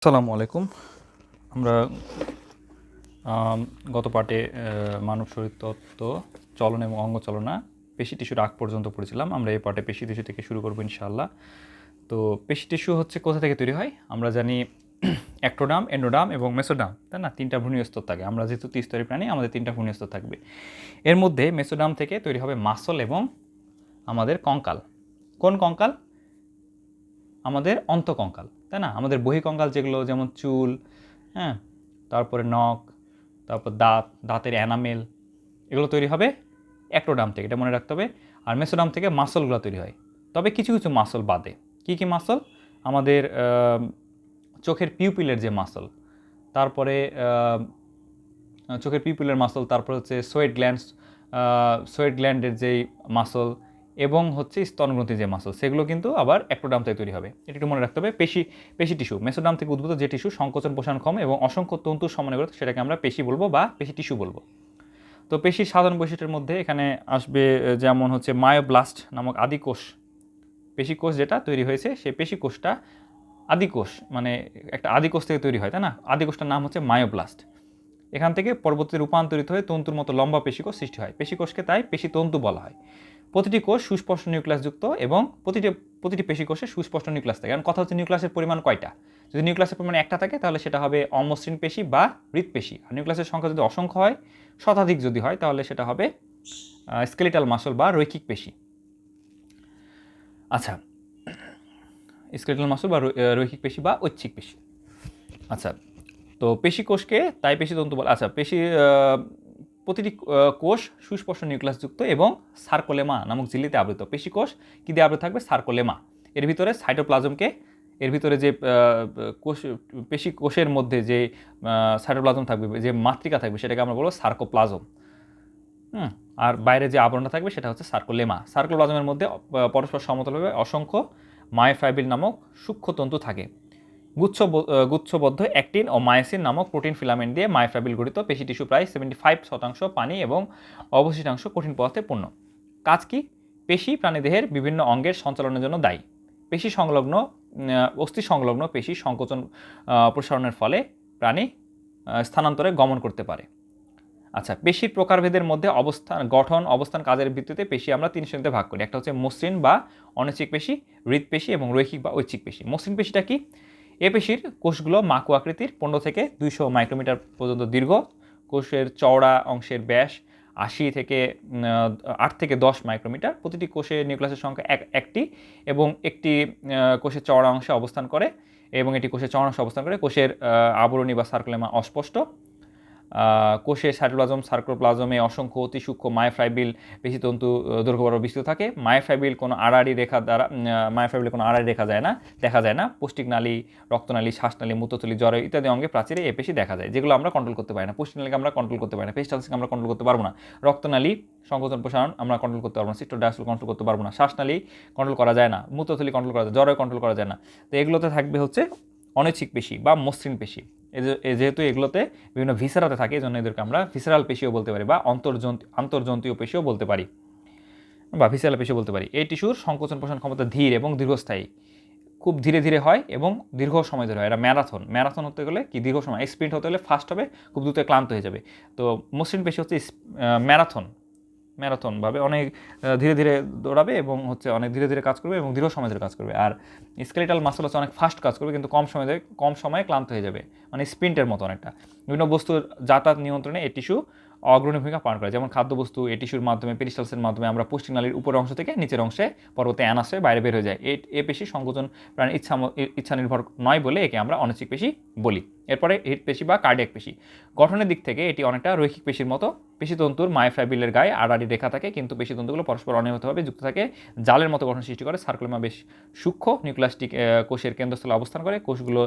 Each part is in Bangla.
আসসালামু আলাইকুম। আমরা গত পাঠে মানব শরীরতত্ত্ব, চলন এবং অঙ্গচলনা, পেশি টিস্যুর আগ পর্যন্ত পড়েছিলাম। আমরা এই পাঠে পেশি টিস্যু থেকে শুরু করব ইনশাআল্লাহ। তো পেশি টিস্যু হচ্ছে কোথা থেকে তৈরি হয়? আমরা জানি অ্যাক্টোডার্ম, এন্ডোডার্ম এবং মেসোডার্ম, তাই না? ৩টা ভ্রূণীয় স্তর থাকে। আমরা যেহেতু ত্রিস্তরী প্রাণী, আমাদের ৩টা ভ্রূণীয় স্তর থাকবে। এর মধ্যে মেসোডার্ম থেকে তৈরি হবে মাসল এবং আমাদের কঙ্কাল। কোন কঙ্কাল? আমাদের অন্তঃকঙ্কাল, তাই না? আমাদের বহিঃকঙ্কাল যেগুলো, যেমন চুল, হ্যাঁ, তারপরে নখ, তারপর দাঁত, দাঁতের এনামেল, এগুলো তৈরি হবে অ্যাক্টোডার্ম থেকে, এটা মনে রাখতে হবে। আর মেসোডার্ম থেকে মাসলগুলো তৈরি হয়, তবে কিছু কিছু মাসল বাদে। কী কী মাসল? আমাদের চোখের পিউপিলের যে মাসল, তারপরে চোখের পিউপিলের মাসল, তারপর হচ্ছে সোয়েট গ্ল্যান্ডের যেই মাসল, এবং হচ্ছে স্তনগ্রন্থির যে মাসল, সেগুলো কিন্তু আবার অ্যাক্টোডার্ম থেকে তৈরি হবে। এটা একটু মনে রাখতে হবে। পেশি টিস্যু মেসোডার্ম থেকে উদ্ভূত যে টিস্যু সংকোচন প্রসারণক্ষম এবং অসংখ্য তন্তুর সমন্বয় করে, সেটাকে আমরা পেশি বলবো বা পেশি টিস্যু বলবো। তো পেশির সাধারণ বৈশিষ্ট্যের মধ্যে এখানে আসবে যেমন হচ্ছে মায়োব্লাস্ট নামক আদিকোষ। পেশিকোষ যেটা তৈরি হয়েছে, সেই পেশিকোষটা আদিকোষ, মানে একটা আদিকোষ থেকে তৈরি হয়, তাই না? আদিকোষটার নাম হচ্ছে মায়োব্লাস্ট। এখান থেকে পরবর্তীতে রূপান্তরিত হয়ে তন্তুর মতো লম্বা পেশিকোষ সৃষ্টি হয়। পেশিকোষকে তাই পেশিতন্তু বলা হয়। প্রতিটি কোষ সুস্পষ্ট নিউক্লিয়াসযুক্ত এবং প্রতিটি পেশিকোষে সুস্পষ্ট নিউক্লিয়াস থাকে। কারণ কথা হচ্ছে নিউক্লিয়াসের পরিমাণ কয়টা। যদি নিউক্লিয়াসের পরিমাণ একটা থাকে, তাহলে সেটা হবে অমসৃণ পেশি বা হৃৎপেশি। আর নিউক্লিয়াসের সংখ্যা যদি অসংখ্য হয়, শতাধিক যদি হয়, তাহলে সেটা হবে স্কেলিটাল মাসল বা রৈখিক পেশি। আচ্ছা, স্কেলিটাল মাসল বা রৈখিক পেশি বা ঐচ্ছিক পেশি। আচ্ছা, তো পেশিকোষকে তাই পেশিতন্তু বলে। আচ্ছা, প্রতিটি কোষ সুস্পষ্ট নিউক্লিয়াসযুক্ত এবং সার্কোলেমা নামক ঝিল্লিতে আবৃত। পেশিকোষ কী দিয়ে আবৃত থাকবে? সার্কোলেমা। এর ভিতরে সাইটোপ্লাজমকে, এর ভিতরে যে পেশি কোষের মধ্যে যে সাইটোপ্লাজম থাকবে, যে মাতৃকা থাকবে, সেটাকে আমরা বলবো সার্কোপ্লাজম। আর বাইরে যে আবরণটা থাকবে সেটা হচ্ছে সার্কোলেমা। সার্কোপ্লাজমের মধ্যে পরস্পর সমতলভাবে অসংখ্য মায়োফাইব্রিল নামক সূক্ষ্মতন্তু থাকে। গুচ্ছবদ্ধ অ্যাক্টিন ও মায়োসিন নামক প্রোটিন ফিলামেন্ট দিয়ে মায়োফাইব্রিল গঠিত। পেশি টিস্যু প্রায় 75% পানি এবং অবশিষ্টাংশ কঠিন পদার্থে পূর্ণ। কাজ কি? পেশি প্রাণীদেহের বিভিন্ন অঙ্গের সঞ্চালনের জন্য দায়ী। অস্থি সংলগ্ন পেশি সংকোচন প্রসারণের ফলে প্রাণী স্থানান্তরে গমন করতে পারে। আচ্ছা, পেশির প্রকারভেদের মধ্যে অবস্থান, কাজের ভিত্তিতে পেশি আমরা 3 শ্রেণীতে ভাগ করি। একটা হচ্ছে মসৃণ বা অনৈচ্ছিক পেশি, হৃৎপেশি এবং রৈখিক বা ঐচ্ছিক পেশি। মসৃণ পেশিটা কি? এ পেশির কোষগুলো মাকু আকৃতির, 15 থেকে 200 মাইক্রোমিটার পর্যন্ত দীর্ঘ। কোষের চওড়া অংশের ব্যাস 8 থেকে 10 মাইক্রোমিটার। প্রতিটি কোষে নিউক্লিয়াসের সংখ্যা একটি এবং একটি কোষের চওড়া অংশে অবস্থান করে, এবং এটি কোষের চওড়া অংশে অবস্থান করে। কোষের আবরণী বা সার্কোলেমা অস্পষ্ট। কোষে সার্কোপ্লাজমে অসংখ্য অতি সূক্ষ্ম মায়োফাইব্রিল পেশিতন্তু দৈর্ঘ্য বরাবর বিস্তৃত থাকে। মায়োফাইব্রিল কোনো আড়াআড়ি রেখা দেখা যায় না। পৌষ্টিক নালী, রক্তনালী, শ্বাসনালী, মূত্রথলি, জরায়ু ইত্যাদি অঙ্গে প্রাচীরে এই পেশি দেখা যায়, যেগুলো আমরা কন্ট্রোল করতে পারি না। পৌষ্টিক নালীকে আমরা কন্ট্রোল করতে পারি না, পেরিস্টালসিসকে আমরা কন্ট্রোল করতে পারবো না, রক্তনালী সংকোচন প্রসারণ আমরা কন্ট্রোল করতে পারবো না, সিস্টোডায়াস্ট্রল কন্ট্রোল করতে পারবো না, শ্বাসনালী কন্ট্রোল করা যায় না, মূত্রথলি কন্ট্রোল করা যায়, জরায়ু কন্ট্রোল করা যায় না। তো এগুলোতে থাকবে হচ্ছে অনৈচ্ছিক পেশি বা মসৃণ পেশি। যেহেতু এগুলোতে বিভিন্ন ভিসেরাতে থাকে, এই জন্য এদেরকে আমরা ভিসেরাল পেশিও বলতে পারি বা আন্তর্জন্তীয় পেশিও বলতে পারি বা ভিসেরাল পেশিও বলতে পারি। এই টিস্যুর সংকোচন প্রসারণ ক্ষমতা ধীর এবং দীর্ঘস্থায়ী, খুব ধীরে ধীরে হয় এবং দীর্ঘ সময় ধরে হয়। এটা ম্যারাথন হতে গেলে কি দীর্ঘ সময়, স্প্রিন্ট হতে গেলে ফাস্ট হবে, খুব দ্রুত ক্লান্ত হয়ে যাবে। তো মসৃণ পেশি হচ্ছে ম্যারাথনভাবে অনেক ধীরে ধীরে দৌড়াবে এবং হচ্ছে অনেক ধীরে ধীরে কাজ করবে এবং দীর্ঘ সময় ধরে কাজ করবে। আর স্কেলিটাল মাসল হচ্ছে অনেক ফাস্ট কাজ করবে, কিন্তু কম সময়ে ক্লান্ত হয়ে যাবে, মানে স্প্রিন্টের মতো অনেকটা। বিভিন্ন বস্তুর যাতায়াত নিয়ন্ত্রণে এই টিস্যু অগ্রণী ভূমিকা পালন করে। যেমন খাদ্যবস্তু এই টিস্যুর মাধ্যমে, পেরিস্টালসের মাধ্যমে আমরা পৌষ্টিক নালীর উপরের অংশ থেকে নিচের অংশে পরবর্তী অ্যানাসে বাইরে বের হয়ে যায়। এই পেশি সংকোচন প্রাণীর ইচ্ছা নির্ভর নয় বলে একে আমরা অনৈচ্ছিক পেশি বলি। এরপরে হৃৎপেশি বা কার্ডিয়াক পেশি। গঠনের দিক থেকে এটি অনেকটা রৈখিক পেশির মতো। পেশিতন্তুর মায়োফাইব্রিলের গায়ে আড়াআড়ি রেখা থাকে, কিন্তু পেশিতন্তুগুলো পরস্পর অনিয়মিতভাবে যুক্ত থাকে, জালের মতো গঠন সৃষ্টি করে। সার্কোলেমা বেশ সূক্ষ্ম, নিউক্লিয়াসটি কোষের কেন্দ্রস্থলে অবস্থান করে। কোষগুলো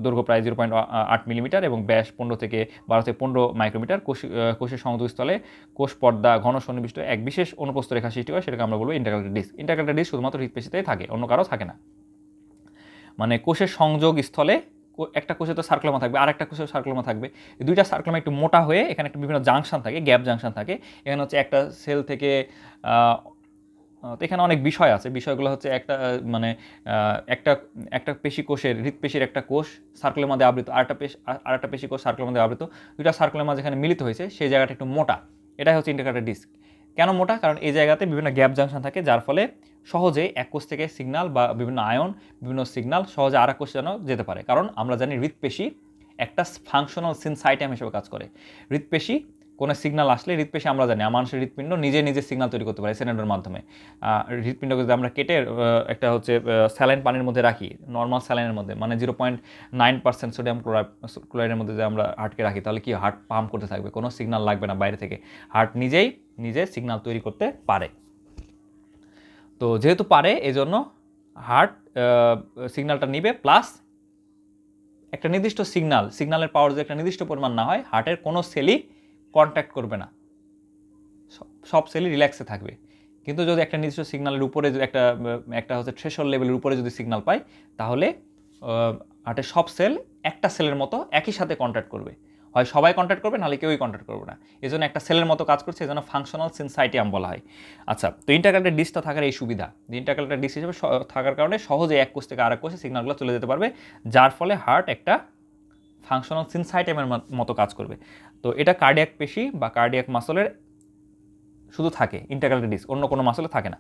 দৈর্ঘ্য প্রায় 0.8 মিলিমিটার এবং ব্যাস 15 থেকে 15 মাইক্রোমিটার। কোষের সংযোগস্থলে কোষ পর্দা ঘন সন্নিবিষ্ট এক বিশেষ অনুপ্রস্থ রেখা সৃষ্টি করে, সেটাকে আমরা বলবো ইন্টারক্যালেটার ডিস্ক। ইন্টারক্যালেটার ডিস্ক শুধুমাত্র হৃৎপেশিতেই থাকে, অন্য কারো থাকে না। মানে কোষের সংযোগ স্থলে একটা কোষে তো সার্কোলেমা থাকবে, আর একটা কোষে সার্কোলেমা থাকবে। দুইটা সার্কোলেমা একটু মোটা হয়ে এখানে একটা বিভিন্ন জাংশন থাকে, গ্যাপ জাংশন থাকে। এখানে হচ্ছে একটা সেল থেকে তো এখানে অনেক বিষয় আছে, বিষয়গুলো হচ্ছে একটা মানে একটা একটা পেশি কোষের, হৃৎপেশির একটা কোষ সার্কুলের মধ্যে আবৃত, আরেকটা পেশি কোষ সার্কুলের মধ্যে আবৃত, দুইটা সার্কুলের মাঝে যেখানে মিলিত হয়েছে সেই জায়গাটা একটু মোটা, এটাই হচ্ছে ইন্টারকাটার ডিস্ক। কেন মোটা? কারণ এই জায়গাতে বিভিন্ন গ্যাপ জাংশন থাকে, যার ফলে সহজে এক কোষ থেকে সিগন্যাল বা বিভিন্ন আয়ন, বিভিন্ন সিগন্যাল সহজে আর এক কোষে যেন যেতে পারে। কারণ আমরা জানি হৃৎপেশি একটা ফাংশনাল সিনসাইটাম হিসেবে কাজ করে। হৃৎপেশি কোনো সিগন্যাল আসলে, হৃৎপেশি আমরা জানি মানুষের হৃৎপিণ্ড নিজে নিজে সিগন্যাল তৈরি করতে পারে সেনেডের মাধ্যমে। হৃৎপিণ্ডকে যদি আমরা কেটে একটা হচ্ছে স্যালাইন পানির মধ্যে রাখি, নর্মাল স্যালাইনের মধ্যে, মানে 0.9% সোডিয়াম ক্লোরাইডের মধ্যে যদি আমরা হার্টকে রাখি, তাহলে কি হার্ট পাম্প করতে থাকবে, কোনো সিগন্যাল লাগবে না বাইরে থেকে, হার্ট নিজে সিগন্যাল তৈরি করতে পারে। তো যেহেতু পারে, এজন্য হার্ট সিগন্যালটা নিবে, প্লাস একটা নির্দিষ্ট সিগন্যালের পাওয়ার যদি একটা নির্দিষ্ট পরিমাণ না হয়, হার্টের কোনো সেলই কন্ট্যাক্ট করবে না, সব সেলই রিল্যাক্সে থাকবে। কিন্তু যদি একটা নির্দিষ্ট সিগন্যালের উপরে একটা হচ্ছে থ্রেশহোল্ড লেভেলের উপরে যদি সিগন্যাল পায়, তাহলে হার্টের সব সেল একটা সেলের মতো একই সাথে কন্ট্যাক্ট করবে, হয় সবাই কন্ট্যাক্ট করবে, নাহলে কেউই কন্ট্যাক্ট করবে না। এই জন্য একটা সেলের মতো কাজ করছে, এই জন্য ফাংশনাল সিনসাইটিয়াম বলা হয়। আচ্ছা, তো ইন্টারকালেটার ডিস্কটা থাকার এই সুবিধা, ইন্টারকালেটার ডিস্ক হিসেবে থাকার কারণে সহজে এক কোষ থেকে আরেক কোষে সিগন্যালগুলো চলে যেতে পারবে, যার ফলে হার্ট একটা ফাংশনাল সিনসাইটামের মতো কাজ করবে। তো এটা কার্ডিয়াক পেশি বা কার্ডিয়াক মাসলের শুধু থাকে ইন্টারকালেটার ডিস্ক, অন্য কোনো মাসলে থাকে না।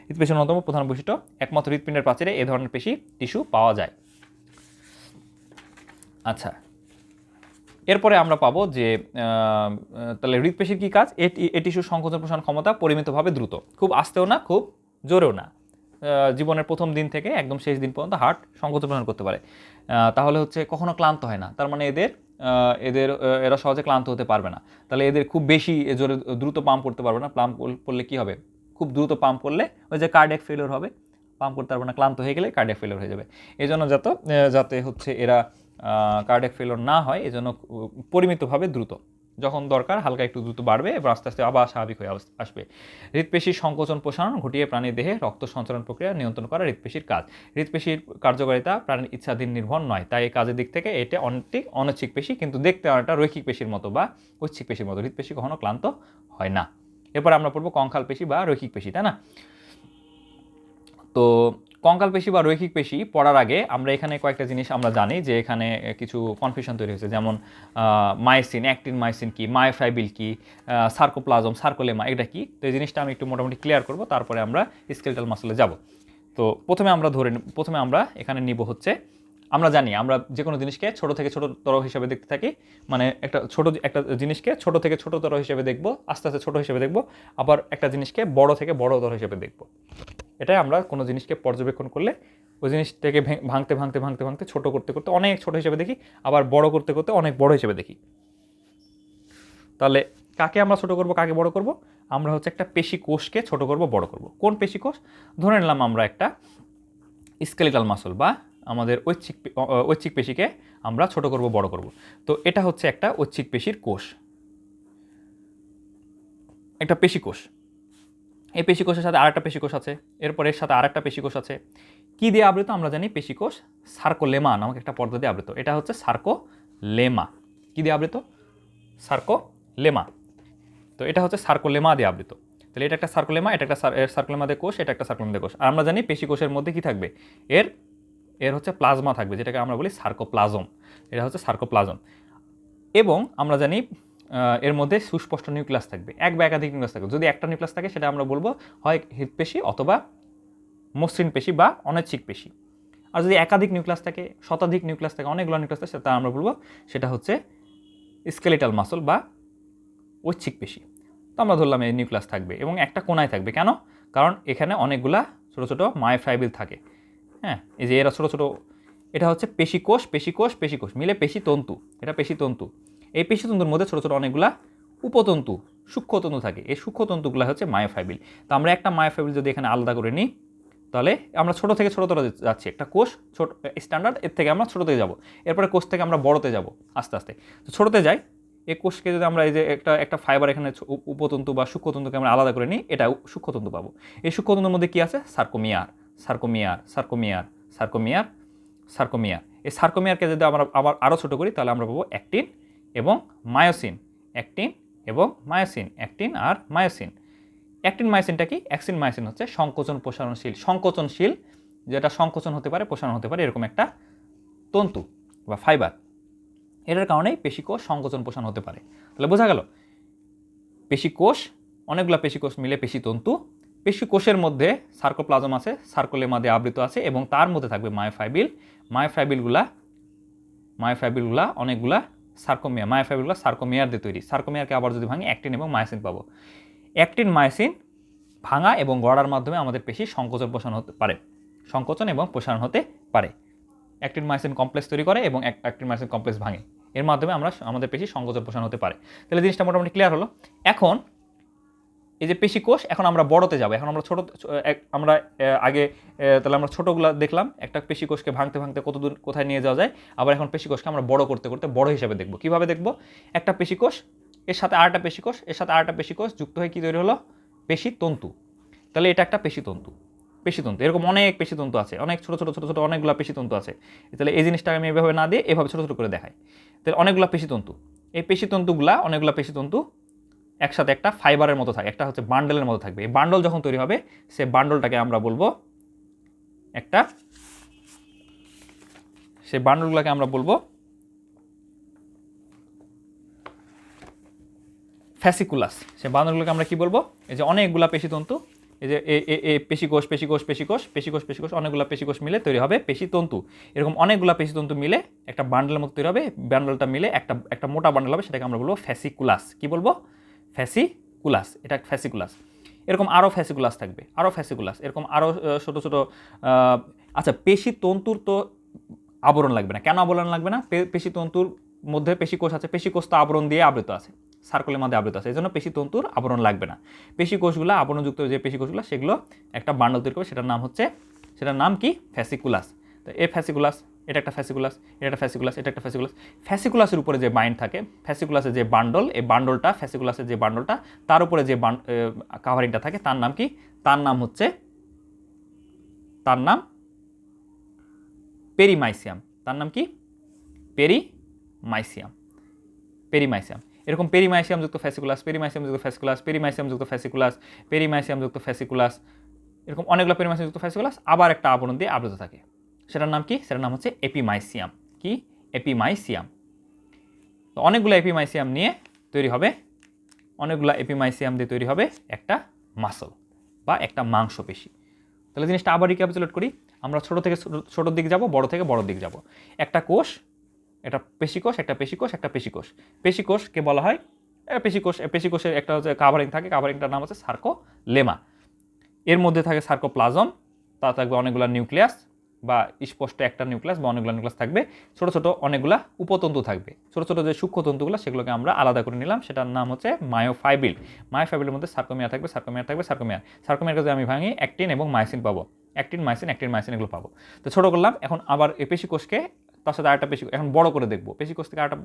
হৃৎপেশির অন্যতম প্রধান বৈশিষ্ট্য, একমাত্র হৃৎপিণ্ডের প্রাচীরে এই ধরনের পেশি টিস্যু পাওয়া যায়। আচ্ছা, এরপরে আমরা পাবো যে তাহলে হৃৎপেশির কী কাজ? এ টিস্যুর সংকোচন প্রসারণ ক্ষমতা পরিমিতভাবে দ্রুত, খুব আস্তেও না খুব জোরেও না। জীবনের প্রথম দিন থেকে একদম শেষ দিন পর্যন্ত হার্ট সংকোচন প্রসারণ করতে পারে। তাহলে হচ্ছে কখনো ক্লান্ত হয় না, তার মানে এরা সহজে ক্লান্ত হতে পারবে না। তাহলে এদের খুব বেশি জোরে দ্রুত পাম্প করতে পারবে না। পাম্প করলে কী হবে? খুব দ্রুত পাম্প করলে ওই যে কার্ডিয়াক ফেলিওর হবে, পাম্প করতে পারবে না, ক্লান্ত হয়ে গেলে কার্ডিয়াক ফেলিওর হয়ে যাবে। এই জন্য যাতে হচ্ছে এরা কার্ডিয়াক ফেলিওর না হয়, এজন্য পরিমিতভাবে দ্রুত, যখন দরকার হালকা একটু দ্রুত বাড়বে এবং আস্তে আস্তে আবার স্বাভাবিক হয়ে আসবে। হৃৎপেশির সংকোচন প্রসারণ ঘটিয়ে প্রাণীর দেহে রক্ত সঞ্চালন প্রক্রিয়া নিয়ন্ত্রণ করা হৃৎপেশির কাজ। হৃৎপেশির কার্যকারিতা প্রাণীর ইচ্ছাধীন নির্ভর নয়, তাই এই কাজের দিক থেকে এটা অনেকটি অনৈচ্ছিক পেশি, কিন্তু দেখতে অনেকটা রৈখিক পেশির মতো বা ঐচ্ছিক পেশির মতো। হৃৎপেশি কখনো ক্লান্ত হয় না। এরপর আমরা পড়বো কঙ্কাল পেশি বা রৈখিক পেশি, তাই না? তো কঙ্কাল পেশি বা রৈখিক পেশি পড়ার আগে আমরা এখানে কয়েকটা জিনিস আমরা জানি, যে এখানে কিছু কনফিউশন তৈরি হয়েছে, যেমন মায়োসিন, অ্যাক্টিন মায়োসিন কি, মায়োফাইবিল কি, সার্কোপ্লাজম, সার্কোলেমা এটা কি। তো এই জিনিসটা আমি একটু মোটামুটি ক্লিয়ার করব, তারপরে আমরা স্কেলেটাল মাসলে যাব। তো প্রথমে আমরা এখানে নিব হচ্ছে, আমরা জানি আমরা যে কোনো জিনিসকে ছোট থেকে ছোটতর হিসেবে দেখতে থাকি, মানে একটা জিনিসকে ছোট থেকে ছোটতর হিসেবে দেখব, আস্তে আস্তে ছোট হিসেবে দেখব, আবার একটা জিনিসকে বড় থেকে বড়তর হিসেবে দেখব। এটাই আমরা কোনো জিনিসকে পর্যবেক্ষণ করলে ওই জিনিসটাকে ভাঙতে ছোট করতে অনেক ছোট হিসেবে দেখি, আবার বড় করতে অনেক বড় হিসেবে দেখি। তাহলে কাকে আমরা ছোট করব, কাকে বড় করব? আমরা হচ্ছে একটা পেশি কোষকে ছোট করব, বড় করব। কোন পেশি কোষ? ধরে নিলাম আমরা একটা স্কেলেটাল মাসল বা আমাদের ঐচ্ছিক পেশিকে আমরা ছোট করব, বড় করব। তো এটা হচ্ছে একটা ঐচ্ছিক পেশির কোষ, একটা পেশি কোষ। এই পেশিকোষের সাথে আরেকটা পেশিকোষ আছে, এরপর এর সাথে আরেকটা পেশিকোষ আছে। কি দিয়ে আবৃত? আমরা জানি পেশিকোষ সার্কোলেমা নামক একটা পর্দা দিয়ে আবৃত। এটা হচ্ছে সার্কোলেমা। কি দিয়ে আবৃত? সার্কোলেমা। তো এটা হচ্ছে সার্কোলেমা দিয়ে আবৃত। তাহলে এটা একটা সার্কোলেমা, এটা একটা সার্কোলেমা দিয়ে কোষ, এটা একটা সার্কোলেমা দিয়ে কোষ। আর আমরা জানি পেশিকোষের মধ্যে কি থাকবে? এর হচ্ছে প্লাজমা থাকবে, যেটাকে আমরা বলি সার্কোপ্লাজম। এটা হচ্ছে সার্কোপ্লাজম। এবং আমরা জানি এর মধ্যে সুস্পষ্ট নিউক্লিয়াস থাকবে, এক বা একাধিক নিউক্লিয়াস থাকবে। যদি একটা নিউক্লিয়াস থাকে সেটা আমরা বলবো হয় হৃৎপেশি অথবা মসৃণ পেশি বা অনৈচ্ছিক পেশি। আর যদি একাধিক নিউক্লিয়াস থাকে, শতাধিক নিউক্লিয়াস থাকে, অনেকগুলো নিউক্লিয়াস থাকে, সেটা আমরা বলবো সেটা হচ্ছে স্কেলেটাল মাসল বা ঐচ্ছিক পেশি। তো আমরা ধরলাম এই নিউক্লিয়াস থাকবে এবং একটা কোনায় থাকবে। কেন? কারণ এখানে অনেকগুলা ছোটো ছোটো মায়োফাইবিল থাকে। হ্যাঁ, এই যে এরা ছোটো ছোটো, এটা হচ্ছে পেশিকোষ মিলে পেশিতন্তু, এটা পেশিতন্তু। এই পেশিতন্তুর মধ্যে ছোটো ছোটো অনেকগুলা উপতন্তু, সূক্ষ্মতন্তু থাকে। এই সূক্ষ্মতন্তুগুলো হচ্ছে মায়োফাইবিল। তো আমরা একটা মায়োফাইবিল যদি এখানে আলাদা করে নিই, তাহলে আমরা ছোটো থেকে ছোটোতর যাচ্ছি। একটা কোষ ছোট স্ট্যান্ডার্ড, এর থেকে আমরা ছোটোতে যাব, এরপরে কোষ থেকে আমরা বড়তে যাব আস্তে আস্তে। তো ছোটোতে যাই, এই কোষকে যদি আমরা এই যে একটা ফাইবার এখানে উপতন্তু বা সূক্ষ্মতন্তুকে আমরা আলাদা করে নিই, এটা সূক্ষ্মতন্তু পাবো। এই সূক্ষ্মতন্তুর মধ্যে কী আছে? সার্কোমিয়ার। এই সার্কোমিয়ারকে যদি আমরা আবার আরও ছোটো করি, তাহলে আমরা পাবো অ্যাক্টিন এবং মায়োসিন, অ্যাক্টিন এবং মায়োসিন, অ্যাক্টিন আর মায়োসিন। অ্যাক্টিন মাইসিনটা কি? অ্যাক্টিন মাইসিন হচ্ছে সংকোচন প্রসারণশীল, যেটা সংকোচন হতে পারে, প্রসারণ হতে পারে, এরকম একটা তন্তু বা ফাইবার। এটার কারণেই পেশিকোষ সংকোচন প্রসারণ হতে পারে। তাহলে বোঝা গেল, পেশিকোষ, অনেকগুলো পেশিকোষ মিলে পেশিতন্তু। পেশিকোষের মধ্যে সার্কোপ্লাজম আছে, সার্কোলেমা দিয়ে আবৃত আছে, এবং তার মধ্যে থাকবে মায়োফাইবিল। মায়োফাইবিলগুলা অনেকগুলা মায়োফাইবিলগুলা সার্কোমিয়ার দিয়ে তৈরি। সার্কোমিয়ারকে আবার যদি ভাঙি অ্যাক্টিন এবং মায়োসিন পাবো। অ্যাক্টিন মায়োসিন ভাঙা এবং গড়ার মাধ্যমে আমাদের পেশি সংকোচন প্রসারণ হতে পারে, সংকোচন এবং প্রসারণ হতে পারে। অ্যাক্টিন মায়োসিন কমপ্লেক্স তৈরি করে এবং অ্যাক্টিন মায়োসিন কমপ্লেক্স ভাঙে, এর মাধ্যমে আমাদের পেশি সংকোচন প্রসারণ হতে পারে। তাহলে জিনিসটা মোটামুটি ক্লিয়ার হলো। এখন এই যে পেশিকোষ, এখন আমরা বড়তে যাবো। এখন আমরা আমরা আগে তাহলে আমরা ছোটোগুলো দেখলাম, একটা পেশিকোষকে ভাঙতে ভাঙতে কতদূর কোথায় নিয়ে যাওয়া যায়। আবার এখন পেশিকোষকে আমরা বড় করতে করতে বড় হিসাবে দেখবো। কীভাবে দেখবো? একটা পেশিকোষ, এর সাথে আরেকটা পেশিকোষ, এর সাথে আরেকটা পেশিকোষ যুক্ত হয়ে কী তৈরি হলো? পেশিতন্তু। তাহলে এটা একটা পেশিতন্তু। এরকম অনেক পেশিতন্তু আছে, অনেক ছোটো ছোটো অনেকগুলো পেশিতন্তু আছে। তাহলে এই জিনিসটা আমি এভাবে না দিয়ে এভাবে ছোটো ছোটো করে দেখাই। তাহলে অনেকগুলো পেশিতন্তু, এই পেশিতন্তুগুলা অনেকগুলো পেশিতন্তু একসাথে একটা ফাইবারের মতো থাকে, একটা হচ্ছে বান্ডেলের মতো থাকবে। এই বান্ডল যখন তৈরি হবে, সে বান্ডলটাকে আমরা বলবো সেই বান্ডলগুলোকে আমরা বলবো ফ্যাসিকুলাস। সেই বান্ডলগুলোকে আমরা কি বলবো? এই যে অনেকগুলা পেশিতন্তু, এই যে পেশিকোষ অনেকগুলো পেশিকোষ মিলে তৈরি হবে পেশিতন্তু। এরকম অনেকগুলো পেশিতন্তু মিলে একটা বান্ডেলের মতো তৈরি হবে। বান্ডলটা মিলে একটা মোটা বান্ডেল হবে, সেটাকে আমরা বলবো ফ্যাসিকুলাস। কি বলবো? ফ্যাসিকুলাস। এটা ফ্যাসিকুলাস। এরকম আরও ফ্যাসিকুলাস থাকবে, এরকম আরও ছোটো ছোটো। আচ্ছা, পেশিতন্তুর তো আবরণ লাগবে না। কেন আবরণ লাগবে না? পেশিতন্তুর মধ্যে পেশিকোষ আছে, পেশিকোষ তো আবরণ দিয়ে আবৃত আছে, সার্কলের মধ্যে আবৃত আছে, এই জন্য পেশিতন্তুর আবরণ লাগবে না। পেশিকোষগুলো, আবরণযুক্ত যে পেশিকোষগুলো, সেগুলো একটা বান্ডল তৈরি করবে, সেটার নাম কি? ফ্যাসিকুলাস। তো এই ফ্যাসিকুলাস, এটা একটা ফ্যাসিকুলাস, এটা একটা ফ্যাসিকুলাস, এটা একটা ফ্যাসিকুলাস। ফ্যাসিকুলাসের উপরে যে বাইন্ড থাকে, ফ্যাসিকুলাসের যে বান্ডল, এই বান্ডলটা, ফ্যাসিকুলাসের যে বান্ডলটা, তার উপরে যে কাভারিংটা থাকে, তার নাম কি? তার নাম পেরিমাইসিয়াম। তার নাম কি? পেরিমাইসিয়াম। এরকম পেরিমাইসিয়াম যুক্ত ফ্যাসিকুলাস, এরকম অনেকগুলো পেরিমাইসিয়াম যুক্ত ফ্যাসিকুলাস আবার একটা আবরণ দিয়ে আবৃত থাকে। সেটার নাম কি? সেটার নাম হচ্ছে এপিমাইসিয়াম। কি? এপিমাইসিয়াম। তো অনেকগুলো এপিমাইসিয়াম দিয়ে তৈরি হবে একটা মাসল বা একটা মাংসপেশি। তাহলে জিনিসটা আবার রিক্যাপিচুলেট করি। আমরা ছোট থেকে ছোটোর দিক যাব, বড় থেকে বড় দিক যাব। একটা কোষ, একটা পেশিকোষ। পেশিকোষকে বলা হয় পেশিকোষের একটা হচ্ছে কাভারিং থাকে, কাভারিংটার নাম হচ্ছে সার্কোলেমা। এর মধ্যে থাকে সার্কোপ্লাজম, তা থাকবে অনেকগুলো নিউক্লিয়াস বা স্পষ্ট একটা নিউক্লিয়াস বা অনেকগুলো নিউক্লিয়াস থাকবে। ছোটো ছোটো অনেকগুলা উপতন্তু থাকবে, ছোটো ছোটো যে সূক্ষ্মতন্তুগুলো, সেগুলোকে আমরা আলাদা করে নিলাম, সেটার নাম হচ্ছে মায়োফাইবিল। মায়োফাইবিলের মধ্যে সার্কোমিয়ার থাকবে। সার্কোমিয়ারকে যদি আমি ভাঙি, অ্যাক্টিন এবং মায়োসিন পাবো, অ্যাক্টিন মায়োসিন এগুলো পাবো। তো ছোটো করলাম। এখন আবার এই পেশিকোষকে তার সাথে আরেকটা পেশিকোষ এখন বড় করে দেখবো। পেশিকোষ থেকে আরেকটা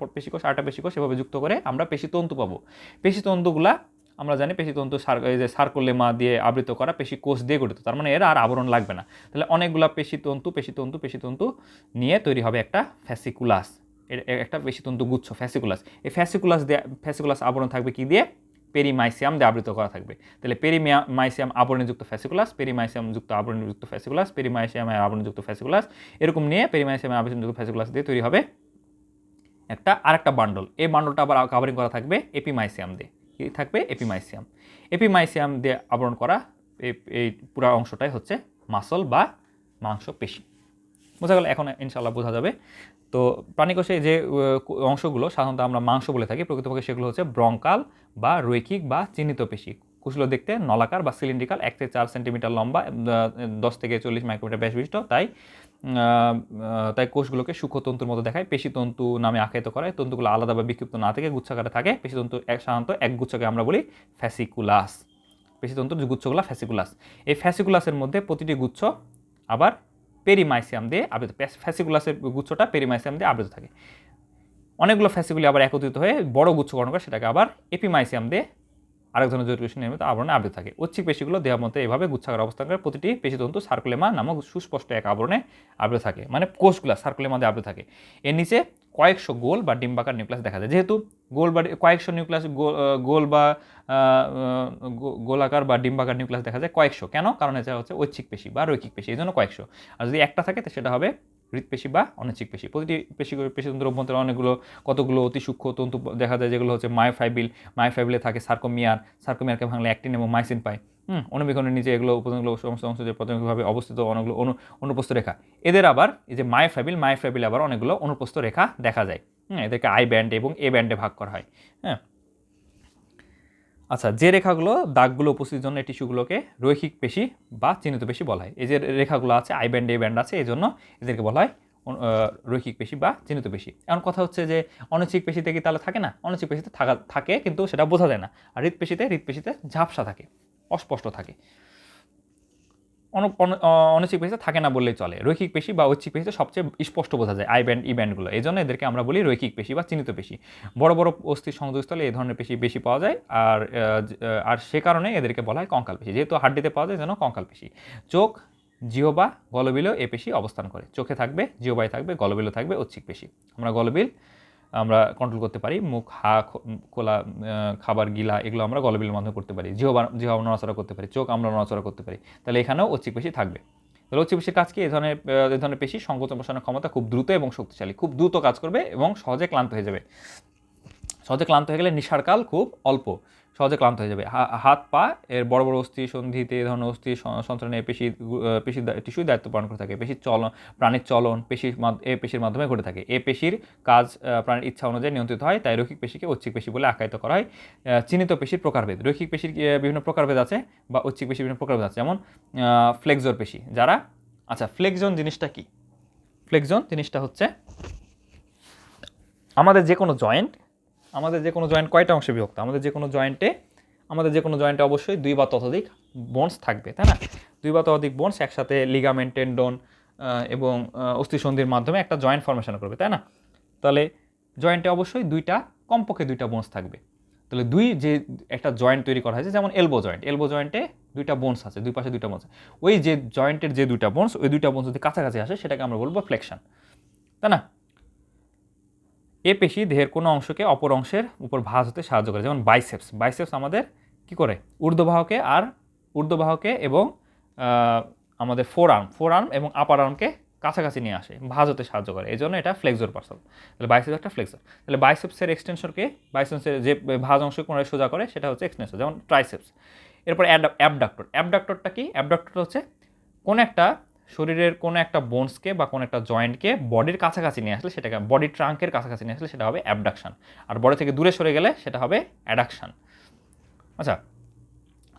পেশিকোষ এভাবে যুক্ত করে আমরা পেশিতন্তু পাবো। পেশিতন্তুগুলা আমরা জানি পেশিতন্তু এই যে সার্কোলেমা দিয়ে আবৃত করা, পেশিকোষ দিয়ে গঠিত, তার মানে এর আর আবরণ লাগবে না। তাহলে অনেকগুলা পেশিতন্তু নিয়ে তৈরি হবে একটা ফ্যাসিকুলাস, একটা পেশিতন্তু গুচ্ছ ফ্যাসিকুলাস। এই ফ্যাসিকুলাস আবরণ থাকবে কি দিয়ে? পেরিমাইসিয়াম দিয়ে আবৃত করা থাকবে। তাহলে পেরিমাইসিয়াম আবরণযুক্ত ফ্যাসিকুলাস, আবরণযুক্ত ফ্যাসিকুলাস, এরকম নিয়ে পেরিমাইসিয়াম আবরণযুক্ত ফ্যাসিকুলাস দিয়ে তৈরি হবে আরেকটা বান্ডল। এই বান্ডলটা আবার কাভারিং করা থাকবে এপিমাইসিয়াম দিয়ে। কি থাকবে? এপিমাইসিয়াম দিয়ে আবরণ করা এই পুরো অংশটাই হচ্ছে মাসল বা মাংসপেশি। বোঝা গেল? এখন ইনশাআল্লাহ বোঝা যাবে। তো প্রাণীকোষে যে অংশগুলো সাধারণত আমরা মাংস বলে থাকি, প্রকৃতপক্ষে সেগুলো হচ্ছে ব্রঙ্কাল বা রৈখিক বা চিহ্নিত পেশি। কোষগুলো দেখতে নলাকার বা সিলিন্ড্রিকাল, 1 থেকে 4 সেন্টিমিটার লম্বা, 10 থেকে 40 মাইক্রোমিটার ব্যাস বিশিষ্ট। তাই কোষগুলোকে সূক্ষ্মতন্তুর মতো দেখায়। পেশিতন্তু নামে আখ্যায়িত করে। তন্তুগুলো আলাদা বা বিক্ষিপ্ত না থেকে গুচ্ছাকারে থাকে। পেশিতন্তু সাধারণত এক গুচ্ছকে আমরা বলি ফ্যাসিকুলাস। পেশিতন্তুর গুচ্ছগুলো ফ্যাসিকুলাস। এই ফ্যাসিকুলাসের মধ্যে প্রতিটি গুচ্ছ আবার পেরিমাইসিয়াম দিয়ে আবৃত। ফ্যাসিকুলাসের গুচ্ছটা পেরিমাইসিয়াম দিয়ে আবৃত থাকে। অনেকগুলো ফ্যাসিকুলি আবার একত্রিত হয়ে বড় গুচ্ছ গঠন করে, সেটাকে আবার এপিমাইসিয়াম দিয়ে আরেক ধরনের জটিল পেশি নির্মিত আবরণে আবৃত থাকে। ঐচ্ছিক পেশিগুলো দেহের মধ্যে এভাবে গুচ্ছাকারে অবস্থান করে। প্রতিটি পেশিতন্তু সার্কোলেমা নামক সুস্পষ্ট এক আবরণে আবৃত থাকে, মানে কোষগুলো সার্কোলেমা দিয়ে আবৃত থাকে। এর নিচে কয়েকশো গোল বা ডিম্বাকার নিউক্লিয়াস দেখা যায়। যেহেতু গোল বা কয়েকশো নিউক্লিয়াস গোল বা গোলাকার বা ডিম্বাকার নিউক্লিয়াস দেখা যায় কয়েকশো, কেন? কারণ এটা হচ্ছে ঐচ্ছিক পেশি বা রৈখিক পেশি, এই জন্য কয়েকশো। আর যদি একটা থাকে তো সেটা হবে হৃৎপেশি বা অনিচ্ছিক পেশি। প্রতিটি পেশিতন্ত্রের অভ্যন্তরে অনেকগুলো কতগুলো অতি সূক্ষ্ম তন্তু দেখা যায়, যেগুলো হচ্ছে মায়োফাইবিলে থাকে সার্কোমিয়ারকে ভাঙলে অ্যাক্টিন এবং মাইসিন পায়। অণুবীক্ষণের নিচে এগুলো উপাদানগুলো সমস্ত অংশ যে প্রাথমিকভাবে অবস্থিত অনেকগুলো অনুপ্রস্থ রেখা। এদের আবার এই যে মায়োফাইবিল আবার অনেকগুলো অনুপ্রস্থ রেখা দেখা যায়। এদেরকে আই ব্যান্ড এবং এ ব্যান্ডে ভাগ করা হয়। হ্যাঁ, আচ্ছা, যে রেখাগুলো দাগগুলো উপস্থিতির জন্য এই টিস্যুগুলোকে রৈখিক পেশি বা চিহ্নিত পেশি বলা হয়। এই যে রেখাগুলো আছে, আই ব্যান্ড এ ব্যান্ড আছে, এই জন্য এদেরকে বলা হয় রৈখিক পেশি বা চিহ্নিত পেশি। এখন কথা হচ্ছে যে অনিচ্ছিক পেশিতে কি তাহলে থাকে না? অনিচ্ছিক পেশিতে থাকে, কিন্তু সেটা বোঝা যায় না। আর হৃৎপেশিতে ঝাপসা থাকে, অস্পষ্ট থাকে। অনিচ্ছিক পেশিতে থাকে না বললেই চলে। রৈখিক পেশি বা ঐচ্ছিক পেশিতে সবচেয়ে স্পষ্ট বোঝা যায় আই ব্যান্ড ই ব্যান্ডগুলো, এই জন্য এদেরকে আমরা বলি রৈখিক পেশি বা চিহ্নিত পেশি। বড় বড় অস্থির সংযোগস্থলে এই ধরনের পেশি বেশি পাওয়া যায়, আর সে কারণে এদেরকে বলা হয় কঙ্কাল পেশি। যেহেতু হাড্ডিতে পাওয়া যায় যেন কঙ্কাল পেশি। চোখ, জিহ্বা, গলবিলেও এই পেশি অবস্থান করে। চোখে থাকবে, জিহ্বায় থাকবে, গলবিলে থাকবে ঐচ্ছিক পেশি। গলবিল আমরা কন্ট্রোল করতে পারি, মুখ খোলা, খাবার গিলা, এগুলো আমরা গলবিলের মাধ্যমে করতে পারি। জিহ্বা নড়াচড়া করতে পারি, চোখ আমরা নড়াচড়া করতে পারি। তাহলে এখানেও ঐচ্ছিক পেশি থাকবে। তাহলে ঐচ্ছিক পেশির কাজ কি? এই ধরনের পেশি সংকোচন প্রসারণের ক্ষমতা খুব দ্রুত এবং শক্তিশালী, খুব দ্রুত কাজ করবে এবং সহজে ক্লান্ত হয়ে যাবে। সহজে ক্লান্ত হয়ে গেলে নিঃসারকাল খুব অল্প, সহজে ক্লান্ত হয়ে যাবে। হাত পা এর বড় বড় অস্থি সন্ধিতে এই ধরনের অস্থি সঞ্চালনে পেশির টিস্যুই দায়িত্ব পালন করে থাকে। প্রাণীর চলন পেশির মাধ্যমে ঘটে থাকে। এই পেশির কাজ প্রাণীর ইচ্ছা অনুযায়ী নিয়ন্ত্রিত হয়, তাই রৈখিক পেশিকে ঐচ্ছিক পেশি বলে আখ্যায়িত করা হয়। চিহ্নিত পেশির প্রকারভেদ। রৈখিক পেশির বিভিন্ন প্রকারভেদ আছে বা ঐচ্ছিক পেশির বিভিন্ন প্রকারভেদ আছে, যেমন ফ্লেক্সর পেশি। আচ্ছা, ফ্লেক্সন জিনিসটা কি? ফ্লেক্সন জিনিসটা হচ্ছে আমাদের যে কোনো জয়েন্ট কয়টা অংশে বিভক্ত? আমাদের যে কোনো জয়েন্টে অবশ্যই দুই বা ততোধিক বোনস থাকবে, তাই না? দুই বা ততোধিক বোনস একসাথে লিগামেন্ট, টেন্ডন এবং অস্থিসন্ধির মাধ্যমে একটা জয়েন্ট ফর্মেশন করবে, তাই না? তাহলে জয়েন্টে অবশ্যই কমপক্ষে দুইটা বোনস থাকবে। তাহলে যে একটা জয়েন্ট তৈরি করা হয়েছে, যেমন এলবো জয়েন্টে দুইটা বোনস আছে, দুই পাশে দুইটা বোনস। ওই যে জয়েন্টের যে দুইটা বোনস, ওই দুইটা বোনস যদি কাছাকাছি আসে সেটাকে আমরা বলবো ফ্লেকশন, তাই না? এ পেশি দেহের কোনো অংশকে অপর অংশের উপর ভাঁজ হতে সাহায্য করে, যেমন বাইসেপস আমাদের কি করে? ঊর্ধ্ববাহকে এবং আমাদের ফোর আর্ম এবং আপার আর্মকে কাছাকাছি নিয়ে আসে, ভাঁজ হতে সাহায্য করে, এই জন্য এটা ফ্লেক্সর পার্সন। তাহলে বাইসেপস একটা ফ্লেক্সর। তাহলে বাইসেপসের যে ভাঁজ অংশ কোনায় সোজা করে সেটা হচ্ছে এক্সটেনসর, যেমন ট্রাইসেপস। এরপর অ্যাবডাক্টরটা কি? অ্যাবডাক্টর হচ্ছে শরীরের কোনো একটা বোনসকে বা কোনো একটা জয়েন্টকে বডির কাছাকাছি নিয়ে আসলে, সেটাকে বডি ট্রাঙ্কের কাছাকাছি নিয়ে আসলে সেটা হবে অ্যাবডাকশন। আর বডি থেকে দূরে সরে গেলে সেটা হবে অ্যাডাকশন। আচ্ছা,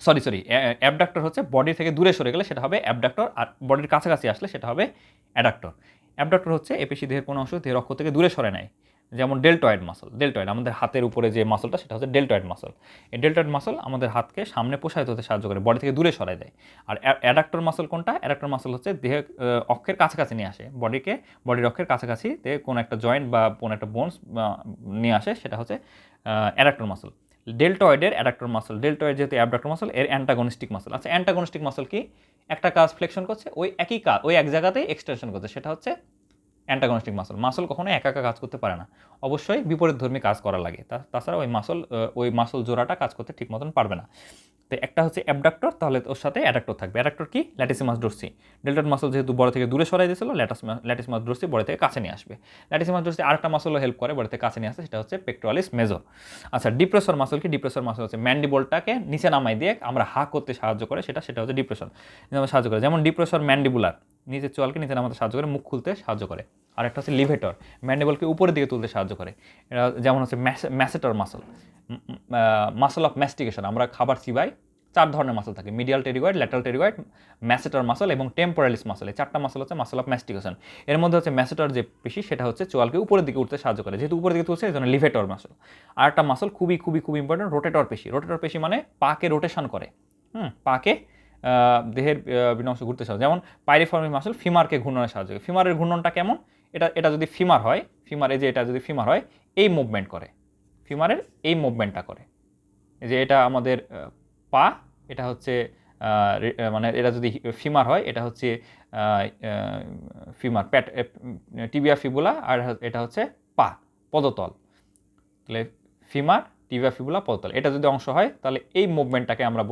সরি অ্যাবডাক্টর হচ্ছে বডি থেকে দূরে সরে গেলে সেটা হবে অ্যাবডাক্টর, আর বডির কাছাকাছি আসলে সেটা হবে অ্যাডাক্টর। অ্যাবডাক্টর হচ্ছে এই পেশি দেহের কোনো অংশ দেহের অক্ষ থেকে দূরে সরে নেয়, যেমন ডেল্টয়েড আমাদের হাতের উপরে যে মাসলটা সেটা হচ্ছে ডেল্টয়েড মাসল। এই ডেল্টয়েড মাসল আমাদের হাতকে সামনে প্রসারিত হতে সাহায্য করে, বডি থেকে দূরে সরায় দেয়। আর অ্যাডাক্টর মাসল কোনটা? অ্যাডাক্টর মাসল হচ্ছে দেহের অক্ষের কাছাকাছি নিয়ে আসে, বডির অক্ষের কাছাকাছি কোনো একটা জয়েন্ট বা কোনো একটা বোনস নিয়ে আসে, সেটা হচ্ছে অ্যাডাক্টর মাসল। ডেল্টয়েড যেহেতু অ্যাবডাক্টর মাসল, এর অ্যান্টাগনিস্টিক মাসল। আচ্ছা, অ্যান্টাগনিস্টিক মাসল কি? একটা কাজ ফ্লেকশন করছে, ওই এক জায়গাতেই এক্সটেনশন করছে, সেটা হচ্ছে অ্যান্টাগনিস্টিক মাসল কখনো একা কাজ করতে পারে না, অবশ্যই বিপরীতধর্মী কাজ করা লাগে, তাছাড়া ওই মাসল জোড়াটা কাজ করতে ঠিক মতন পারবে না। তো একটা হচ্ছে অ্যাবডাক্টর, তাহলে ওর সাথে অ্যাডাক্টর থাকবে। অ্যাডাক্টর কি? Latissimus Dorsey. ডেল্টয়েড মাসল যেহেতু বড় থেকে দূরে সরাই দিয়েছিল, ল্যাটিসিমাস ডোরসি বড় থেকে কাছে নিয়ে আসবে। ল্যাটিসিমাস ডোরসি আরেকটা মাসলও হেল্প করে বড় থেকে কাছে নিয়ে আসে, সেটা হচ্ছে পেক্টোরালিস মেজর। আচ্ছা, ডিপ্রেসর মাসল কি? ডিপ্রেসর মাসল হচ্ছে ম্যান্ডিবলটাকে নিচে নামাই দিয়ে আমরা হা করতে সাহায্য করে, সেটা হচ্ছে ডিপ্রেসর সাহায্য করে, যেমন ডিপ্রেসর ম্যান্ডিবুলার, নিজের চোয়ালকে নিচে নামাতে সাহায্য করে, মুখ খুলতে সাহায্য করে। আর একটা হচ্ছে লিভেটর, ম্যান্ডিবলকে উপরের দিকে তুলতে সাহায্য করে, এটা যেমন হচ্ছে ম্যাসেটর মাসল অফ ম্যাস্টিকেশন। আমরা খাবার চিবাই, 4 ধরনের মাসল থাকে, medial pterygoid, lateral pterygoid, masseter muscle এবং টেম্পোরালিস মাসল। এই 4টা মাসল হচ্ছে মাসল অফ ম্যাস্টিকেশন। এর মধ্যে হচ্ছে ম্যাসেটর যে পেশি, সেটা হচ্ছে চোয়ালকে উপরের দিকে উঠতে সাহায্য করে, যেহেতু উপরের দিকে তুলছে এই জন্য লিভেটর মাসল। আর একটা মাসল খুবই ইম্পর্টেন্ট, রোটেটর পেশি মানে পাকে রোটেশন করে, পাকে দেহের বিভিন্ন অংশ ঘুরতে সাহায্য, যেমন পাইরিফর্মিক মাসল ফিমারকে ঘূর্ণনে সাহায্য করে। ফিমারের ঘূর্ণনটা কেমন? এটা যদি ফিমার হয়, এটা যদি ফিমার হয়, এই মুভমেন্ট করে, ফিমারের এই মুভমেন্টটা করে, যে এটা আমাদের পা, এটা হচ্ছে মানে এটা যদি ফিমার হয়, এটা হচ্ছে ফিমার টিবিয়া ফিবুলা, আর এটা হচ্ছে পা, পদতল। তাহলে ফিমার, টিবিয়া, ফিবুলা, পদতল। এটা যদি অংশ হয় তাহলে এই মুভমেন্টটাকে আমরা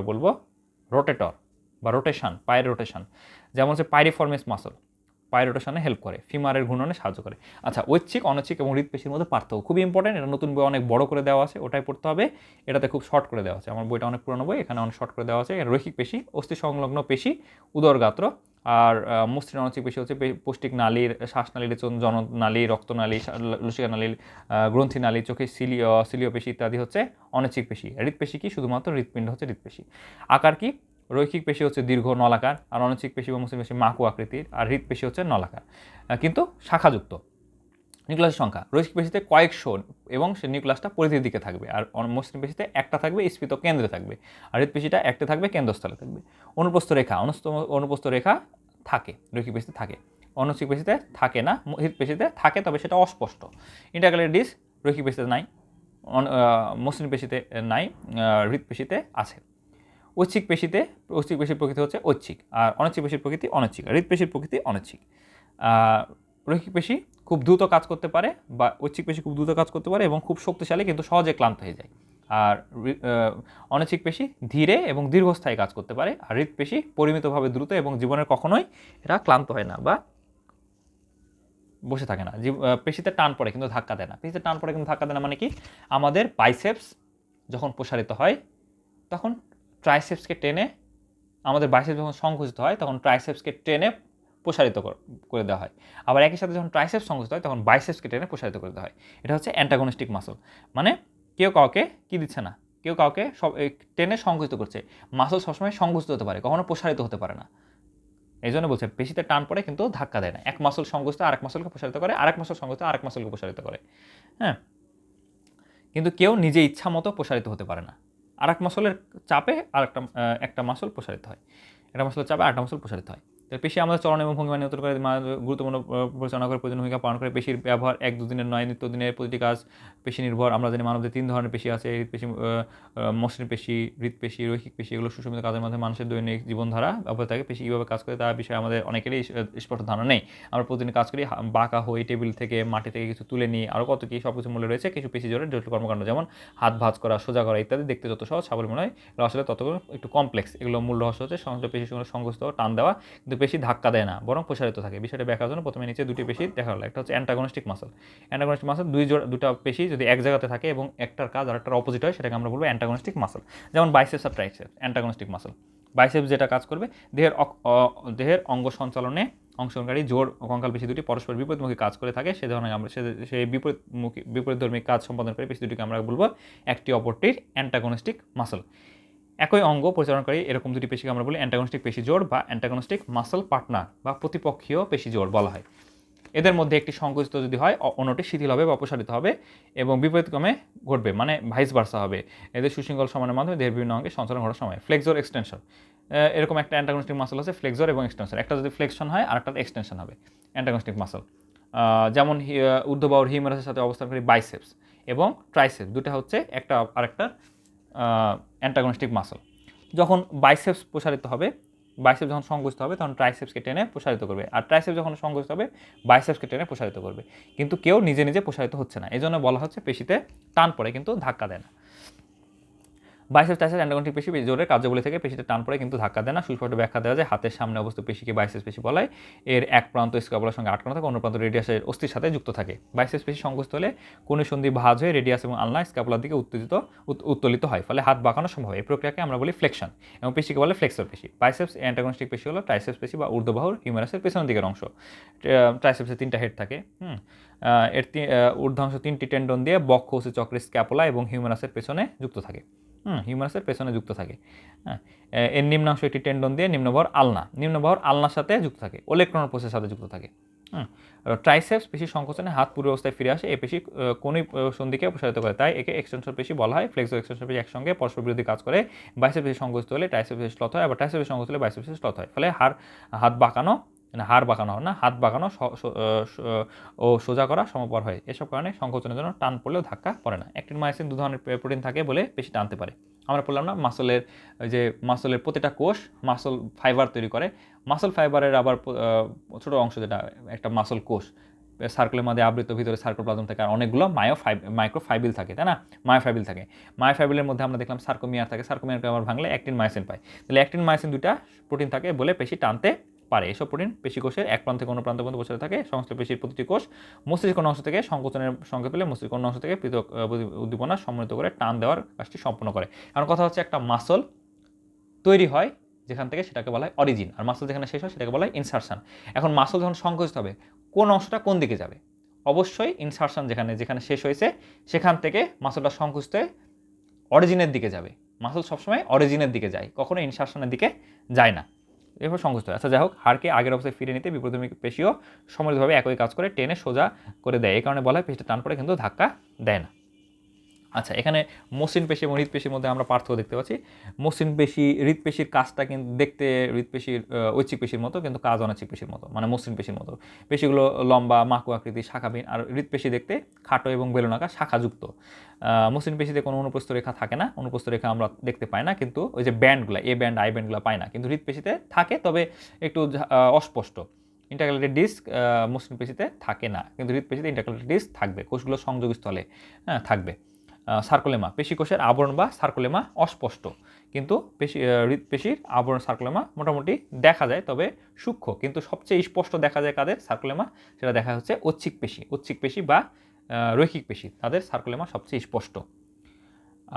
বলবো রোটেটর বা রোটেশন, পায়ের রোটেশন। যেমন হচ্ছে পাইরিফর্মিস মাসল, পায়ের রোটেশনে হেল্প করে, ফিমারের ঘূর্ণনে সাহায্য করে। আচ্ছা, ঐচ্ছিক, অনৈচ্ছিক এবং হৃৎপেশির মধ্যে পার্থক্য খুবই ইম্পর্টেন্ট। এটা নতুন বই অনেক বড় করে দেওয়া আছে, ওটাই পড়তে হবে। এটাতে খুব শর্ট করে দেওয়া আছে, আমার বইটা অনেক পুরনো বই, এখানে অনেক শর্ট করে দেওয়া আছে। রৈখিক পেশি, অস্থি সংলগ্ন পেশি, উদরগাত্র। আর মসৃণ অনৈচ্ছিক পেশি হচ্ছে পৌষ্টিক নালীর, শ্বাসনালীর, জননালী, রক্তনালী, লসিকা নালীর, গ্রন্থি নালী, চোখের সিলিও পেশি ইত্যাদি হচ্ছে অনৈচ্ছিক পেশি। হৃৎপেশি কি? শুধুমাত্র হৃৎপিণ্ড হচ্ছে হৃৎপেশি। আকার কি? রৈখিক পেশি হচ্ছে দীর্ঘ নলাকার, আর অনৈচ্ছিক পেশি বা মসৃণ পেশি মাকু আকৃতির, আর হৃৎপেশি হচ্ছে নলাকার কিন্তু শাখাযুক্ত। নিউক্লিয়াসের সংখ্যা, রৈখিক পেশিতে কয়েকশো এবং সে নিউক্লিয়াসটা পরিধির দিকে থাকবে, আর মসৃণ পেশিতে একটা থাকবে, স্ফীত কেন্দ্রে থাকবে, আর হৃৎপেশিটা একটা থাকবে, কেন্দ্রস্থলে থাকবে। অনুপ্রস্থ রেখা থাকে, রৈখিক পেশিতে থাকে, অনৈচ্ছিক পেশিতে থাকে না, হৃৎপেশিতে থাকে, তবে সেটা অস্পষ্ট। ইন্টারক্যালারি ডিস্ক রৈখিক পেশিতে নাই, মসৃণ পেশিতে নাই, হৃৎপেশিতে আছে। ঐচ্ছিক পেশির প্রকৃতি হচ্ছে ঐচ্ছিক, আর অনৈচ্ছিক পেশির প্রকৃতি অনৈচ্ছিক, আর হৃৎপেশির প্রকৃতি অনৈচ্ছিক। রৈখিক পেশি খুব দ্রুত কাজ করতে পারে, বা ঐচ্ছিক পেশি খুব দ্রুত কাজ করতে পারে এবং খুব শক্তিশালী, কিন্তু সহজে ক্লান্ত হয়ে যায়। আর অনৈচ্ছিক পেশি ধীরে এবং দীর্ঘস্থায়ী কাজ করতে পারে, আর হৃৎপেশি পরিমিতভাবে দ্রুত এবং জীবনের কখনোই এরা ক্লান্ত হয় না বা বসে থাকে না। পেশিতে টান পড়ে কিন্তু ধাক্কা দেয় না। পেশিতে টান পড়ে কিন্তু ধাক্কা দেয় না মানে কি? আমাদের বাইসেপস যখন প্রসারিত হয় তখন ট্রাইসেপসকে টেনে, আমাদের বাইসেপস যখন সংকুচিত হয় তখন ট্রাইসেপসকে টেনে প্রসারিত করে দেওয়া হয়। আবার একই সাথে যখন ট্রাইসেপস সংকুচিত হয় তখন বাইসেপসকে টেনে প্রসারিত করে দেওয়া হয়। এটা হচ্ছে অ্যান্টাগনিস্টিক মাসল। মানে কেউ কাউকে কি দিচ্ছে না, কেউ কাউকে সব টেনে সংকুচিত করছে। মাসল সবসময় সংকুচিত হতে পারে, কখনো প্রসারিত হতে পারে না। এই জন্য বলছে পেশিতে টান পড়ে কিন্তু ধাক্কা দেয় না। এক মাসল সংকুচিত আরেক মাসলকে প্রসারিত করে, আরেক মাসল সংকুচিত আরেক মাসলকে প্রসারিত করে। হ্যাঁ, কিন্তু কেউ নিজে ইচ্ছা মতো প্রসারিত হতে পারে না। আরেক মাসলের চাপে একটা মাসল প্রসারিত হয়, একটা মাসলের চাপে আরেকটা মাসল প্রসারিত হয়। তো পেশি আমাদের চলন এবং ভঙ্গিমা নিয়ন্ত্রণ করে, গুরুত্বপূর্ণ পরিচালনা করে, প্রয়োজনীয় ভূমিকা পালন করে। পেশির ব্যবহার 1-2 দিনের নয়, নিত্যদিনের প্রতিটি কাজ পেশি নির্ভর। আমরা জানি মানবদের 3 ধরনের পেশি আছে, হৃৎপেশি, মসৃণ পেশি, হৃৎপেশি, রৈখিক পেশি। এগুলো সুষমিত কাজের মাধ্যমে মানুষের দৈনিক জীবনধারা অব্যাহত থাকে। পেশি কীভাবে কাজ করে তার বিষয়ে আমাদের অনেকেরই স্পষ্ট ধারণা নেই। আমরা প্রতিদিন কাজ করি, বাঁকা হই, টেবিল থেকে মাটি থেকে কিছু তুলে নিই, আরও কত কী সব কিছু মূল্য রয়েছে। কিছু পেশি জোরের জটিল কর্মকাণ্ড, যেমন হাত ভাঁজ করা, সোজা করা ইত্যাদি দেখতে যত সহজ সাবলীল মনে হয়, এগুলো আসলে ততগুলো একটু কমপ্লেক্স। এগুলো মূল রহস্য হচ্ছে সংযুক্ত পেশিগুলো সংঘস্ত, টান দেওয়া, কিন্তু পেশি ধাক্কা দেয় না, বরং প্রসারিত থাকে। বিষয়টা ব্যাখ্যার জন্য প্রথমে নিচে দুটি পেশি দেখা হলো। একটা হচ্ছে অ্যান্টাগনিস্টিক মাসল। অ্যান্টাগনিস্টিক মাসল দুটা পেশি যদি এক জায়গাতে থাকে এবং একটার কাজ আর একটার অপোজিট হয়, সেটাকে আমরা বলবো অ্যান্টাগনিস্টিক মাসল। যেমন বাইসেপস আর ট্রাইসেপস অ্যান্টাগনিস্টিক মাসল। বাইসেপস যেটা কাজ করবে, দেহের অঙ্গ সঞ্চালনে অংশগ্রহণকারী জোড় কঙ্কাল পেশি দুটি পরস্পর বিপরীতমুখী কাজ করে থাকে। সে ধরনের আমরা সেই বিপরীতধর্মী কাজ সম্পাদন করে পেশি দুটিকে আমরা বলবো একটি অপরটির অ্যান্টাগনিস্টিক মাসল। একই অঙ্গ পরিচালনাকারী এরকম দুটি পেশিকে আমরা বলি অ্যান্টাগনিস্টিক পেশি জোড় বা অ্যান্টাগনিস্টিক মাসল পার্টনার বা প্রতিপক্ষীয় পেশি জোড় বলা হয়। এদের মধ্যে একটি সংকুচিত যদি হয়, অন্যটি শিথিল হবে বা অপসারিত হবে এবং বিপরীতক্রমে ঘটবে, মানে ভাইস ভার্সা হবে। এদের সুশৃঙ্খল সমানের মাধ্যমে দেহের বিভিন্ন অঙ্গে সঞ্চালন ঘটার সময়। ফ্লেক্সর এক্সটেনশন, এরকম একটা অ্যান্টাগনিস্টিক মাসল আছে, ফ্লেক্সর এবং এক্সটেনশন। একটা যদি ফ্লেকশন হয় আর একটা এক্সটেনশন হবে অ্যান্টাগনিস্টিক মাসল। যেমন ঊর্ধ্ববাহুর হিউমেরাসের সাথে অবস্থানকারী বাইসেপস এবং ট্রাইসেপস দুটো হচ্ছে একটা আরেকটা অ্যান্টাগনিস্টিক মাসল। যখন বাইসেপস প্রসারিত হবে, বাইসেপস যখন সংকুচিত হবে তখন ট্রাইসেপসকে টেনে প্রসারিত করবে, আর ট্রাইসেপস যখন সংকুচিত হবে বাইসেপসকে টেনে প্রসারিত করবে, কিন্তু কেউ নিজে নিজে প্রসারিত হচ্ছে না। এই জন্য বলা হচ্ছে পেশিতে টান পড়ে কিন্তু ধাক্কা দেয় না। বাইসেপস ট্রাইসেপস অ্যান্টাগনিস্টিক পেশি জোরের কার্যাবলী থেকে পেশিতে টান পড়ে কিন্তু ধাক্কা দেয় না। সুস্পষ্ট ব্যাখ্যা দেওয়া যায়, হাতের সামনে অবস্থিত পেশিকে বাইসেপস পেশি বলা হয়। এর এক প্রান্ত স্ক্যাপুলার সঙ্গে আটকানো থাকে, অন্য প্রান্ত রেডিয়াসের অস্থির সাথে যুক্ত থাকে। বাইসেপস পেশি সংকুচিত হলে কোণী সন্ধি ভাঁজ হয়ে রেডিয়াস এবং আলনা স্ক্যাপুলার দিকে উত্তোলিত হয়, ফলে হাত বাঁকানো সম্ভব হয়। এই প্রক্রিয়াকে আমরা বলি ফ্লেকশন এবং পেশিকে বলে ফ্লেক্সর পেশি। বাইসেপস অ্যান্টাগনিস্টিক পেশি হলো ট্রাইসেপস পেশি বা ঊর্ধ্ববাহুর হিউমেরাসের পেছনের দিকের অংশ। ট্রাইসেপসের 3টা হেড থাকে। এর ঊর্ধ্বাংশ 3টি টেন্ডন দিয়ে বক্ষ উচ্চ চক্রের স্ক্যাপুলা এবং হিউমেরাসের পেছনে যুক্ত থাকে। হিউমারাসের পেছনে যুক্ত থাকে। হ্যাঁ, এর নিম্নাংশ একটি টেন্ডন দিয়ে নিম্নবাহুর আলনার সাথে যুক্ত থাকে, ওলেক্রোনাল প্রসেসের সাথে যুক্ত থাকে। ট্রাইসেপস পেশি সংকোচনে হাত পূর্ব অবস্থায় ফিরে আসে, এই পেশি কোণী সন্ধিকে প্রসারিত করে, তাই একে এক্সটেনশন পেশি বলা হয়। ফ্লেক্সর এক্সটেনশন পেশি একসঙ্গে পরস্পর বিরোধী কাজ করে। বাইসেপস পেশি সংকুচিত হলে ট্রাইসেপস পেশি স্লথ হয়, আবার ট্রাইসেপস পেশি সংকুচিত হলে বাইসেপস পেশি স্লথ হয়, ফলে হাত বাঁকানো ও সোজা করা সমপর হয়। এসব কারণে সংকোচনের জন্য টান পড়লেও ধাক্কা পড়ে না। অ্যাক্টিন মায়োসিন 2 ধরনের প্রোটিন থাকে বলে পেশি টানতে পারে। আমরা বললাম না মাসলের যে মাসলের প্রতিটা কোষ মাসল ফাইবার তৈরি করে, মাসল ফাইবারের আবার ছোটো অংশ যেটা একটা মাসল কোষ সার্কুলের মধ্যে আবৃত, ভিতরে সার্কোপ্লাজম থাকে, আর অনেকগুলো মাইক্রোফাইবিল থাকে, তাই না, মায়োফাইবিল থাকে। মায়োফাইবিলের মধ্যে আমরা দেখলাম সার্কোমিয়ার থাকে, সার্কোমিয়ারকে আবার ভাঙলে অ্যাক্টিন মায়োসিন পাই। তাহলে অ্যাক্টিন মায়োসিন দুইটা প্রোটিন থাকে বলে পেশি টানতে পারে। এসব প্রোটিন পেশি কোষের এক প্রান্ত থেকে অন্য প্রান্ত পর্যন্ত বসে থাকে। সমস্ত পেশির প্রতিটি কোষ মস্তিষ্ক অংশ থেকে সংকোচনের সংকেত পেলে মস্তিষ্ক অংশ থেকে পৃথক উদ্দীপনা সম্মিলিত করে টান দেওয়ার কাজটি সম্পন্ন করে। কারণ কথা হচ্ছে একটা মাসল তৈরি হয় যেখান থেকে সেটাকে বলা হয় অরিজিন, আর মাসল যেখানে শেষ হয় সেটাকে বলা হয় ইনসারশন। এখন মাসল যখন সংকুচিত হবে কোন অংশটা কোন দিকে যাবে? অবশ্যই ইনসারশন যেখানে যেখানে শেষ হয়েছে সেখান থেকে মাসলটা সংকুচিত হয়ে অরিজিনের দিকে যাবে। মাসল সবসময় অরিজিনের দিকে যায়, কখনো ইনসারশনের দিকে যায় না, এভাবে সংকুচিত হয়। আচ্ছা যাই হোক, হাড়কে আগের অবস্থায় ফিরে নিতে বিপরীতমুখী পেশিও সম্মিলিতভাবে একই কাজ করে, টেনে সোজা করে দেয়। এই কারণে বলা হয় পেশিটা টান পড়ে কিন্তু ধাক্কা দেয় না। আচ্ছা, এখানে মসৃণ পেশি এবং হৃৎপেশির মধ্যে আমরা পার্থক্য দেখতে পাচ্ছি। মসৃণ পেশি হৃৎপেশির কাজটা কিন্তু দেখতে হৃৎপেশির ঐচ্ছিক পেশির মতো, কিন্তু কাজ অনৈচ্ছিক পেশির মতো, মানে মসৃণ পেশির মতো। পেশিগুলো লম্বা মাকু আকৃতি শাখাবিহীন, আর হৃৎপেশি দেখতে খাটো এবং বেলুনাকার শাখাযুক্ত। মসৃণ পেশিতে কোনো অনুপ্রস্থ রেখা থাকে না, অনুপ্রস্থ রেখা আমরা দেখতে পাই না, কিন্তু ওই যে ব্যান্ডগুলো এ ব্যান্ড আই ব্যান্ডগুলো পাই না, কিন্তু হৃৎপেশিতে থাকে, তবে একটু অস্পষ্ট। ইন্টারক্যালেটেড ডিস্ক মসৃণ পেশিতে থাকে না, কিন্তু হৃৎপেশিতে ইন্টারক্যালেটেড ডিস্ক থাকবে, কোষগুলো সংযোগস্থলে থাকবে। সার্কোলেমা পেশিকোষের আবরণ বা সার্কোলেমা অস্পষ্ট, কিন্তু হৃৎপেশির আবরণ সার্কোলেমা মোটামুটি দেখা যায়, তবে সূক্ষ্ম। কিন্তু সবচেয়ে স্পষ্ট দেখা যায় কাদের সার্কোলেমা? সেটা দেখা হচ্ছে ঐচ্ছিক পেশি বা রৈখিক পেশি, তাদের সার্কোলেমা সবচেয়ে স্পষ্ট।